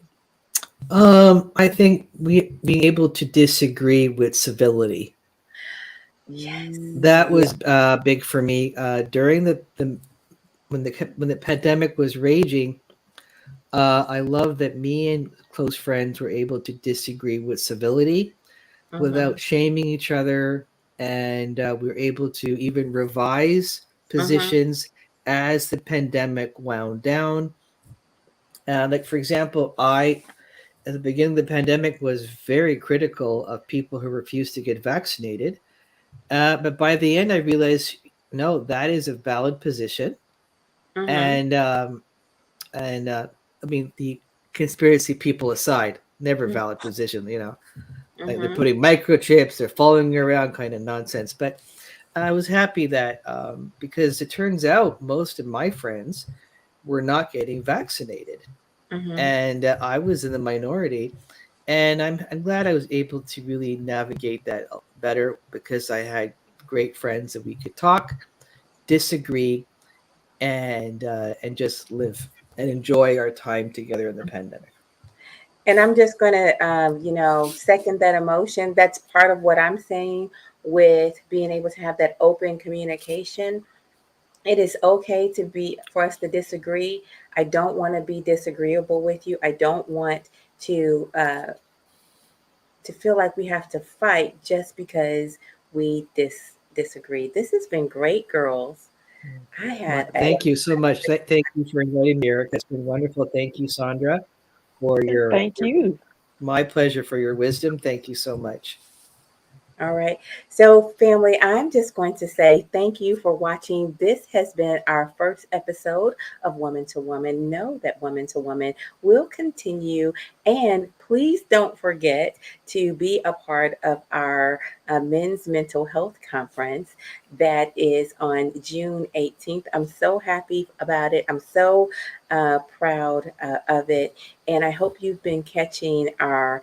I think we being able to disagree with civility. Yes. That Yeah. was big for me during the when the pandemic was raging. I love that me and close friends were able to disagree with civility Mm-hmm. without shaming each other, and we were able to even revise Mm-hmm. positions as the pandemic wound down. Like for example, I at the beginning of the pandemic was very critical of people who refused to get vaccinated. But by the end, I realized no, that is a valid position, Mm-hmm. and I mean the conspiracy people aside, never valid position. Like they're Mm-hmm. putting microchips, they're following you around, kind of nonsense. But I was happy that because it turns out most of my friends were not getting vaccinated, Mm-hmm. and I was in the minority. And I'm glad I was able to really navigate that better because I had great friends that we could talk, disagree, and just live and enjoy our time together in the pandemic. And I'm just going to, second that emotion. That's part of what I'm saying with being able to have that open communication. It is okay to be for us to disagree. I don't want to be disagreeable with you. I don't want to feel like we have to fight just because we disagree. This has been great, girls. I Well, had a thank you so much. Thank you for inviting me, Eric. It's been wonderful. Thank you, Sandra, for Thank you. my pleasure for your wisdom. Thank you so much. All right. So, family, I'm just going to say thank you for watching. This has been our first episode of Woman to Woman. Know that Woman to Woman will continue. And please don't forget to be a part of our Men's Mental Health Conference that is on June 18th. I'm so happy about it. I'm so proud of it. And I hope you've been catching our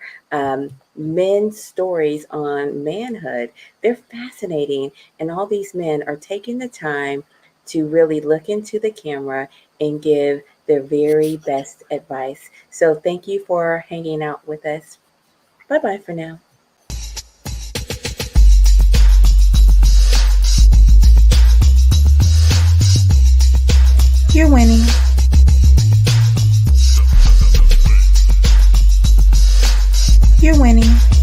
men's stories on manhood. They're fascinating. And all these men are taking the time to really look into the camera and give their very best advice. So thank you for hanging out with us. Bye bye for now. You're winning. You're winning.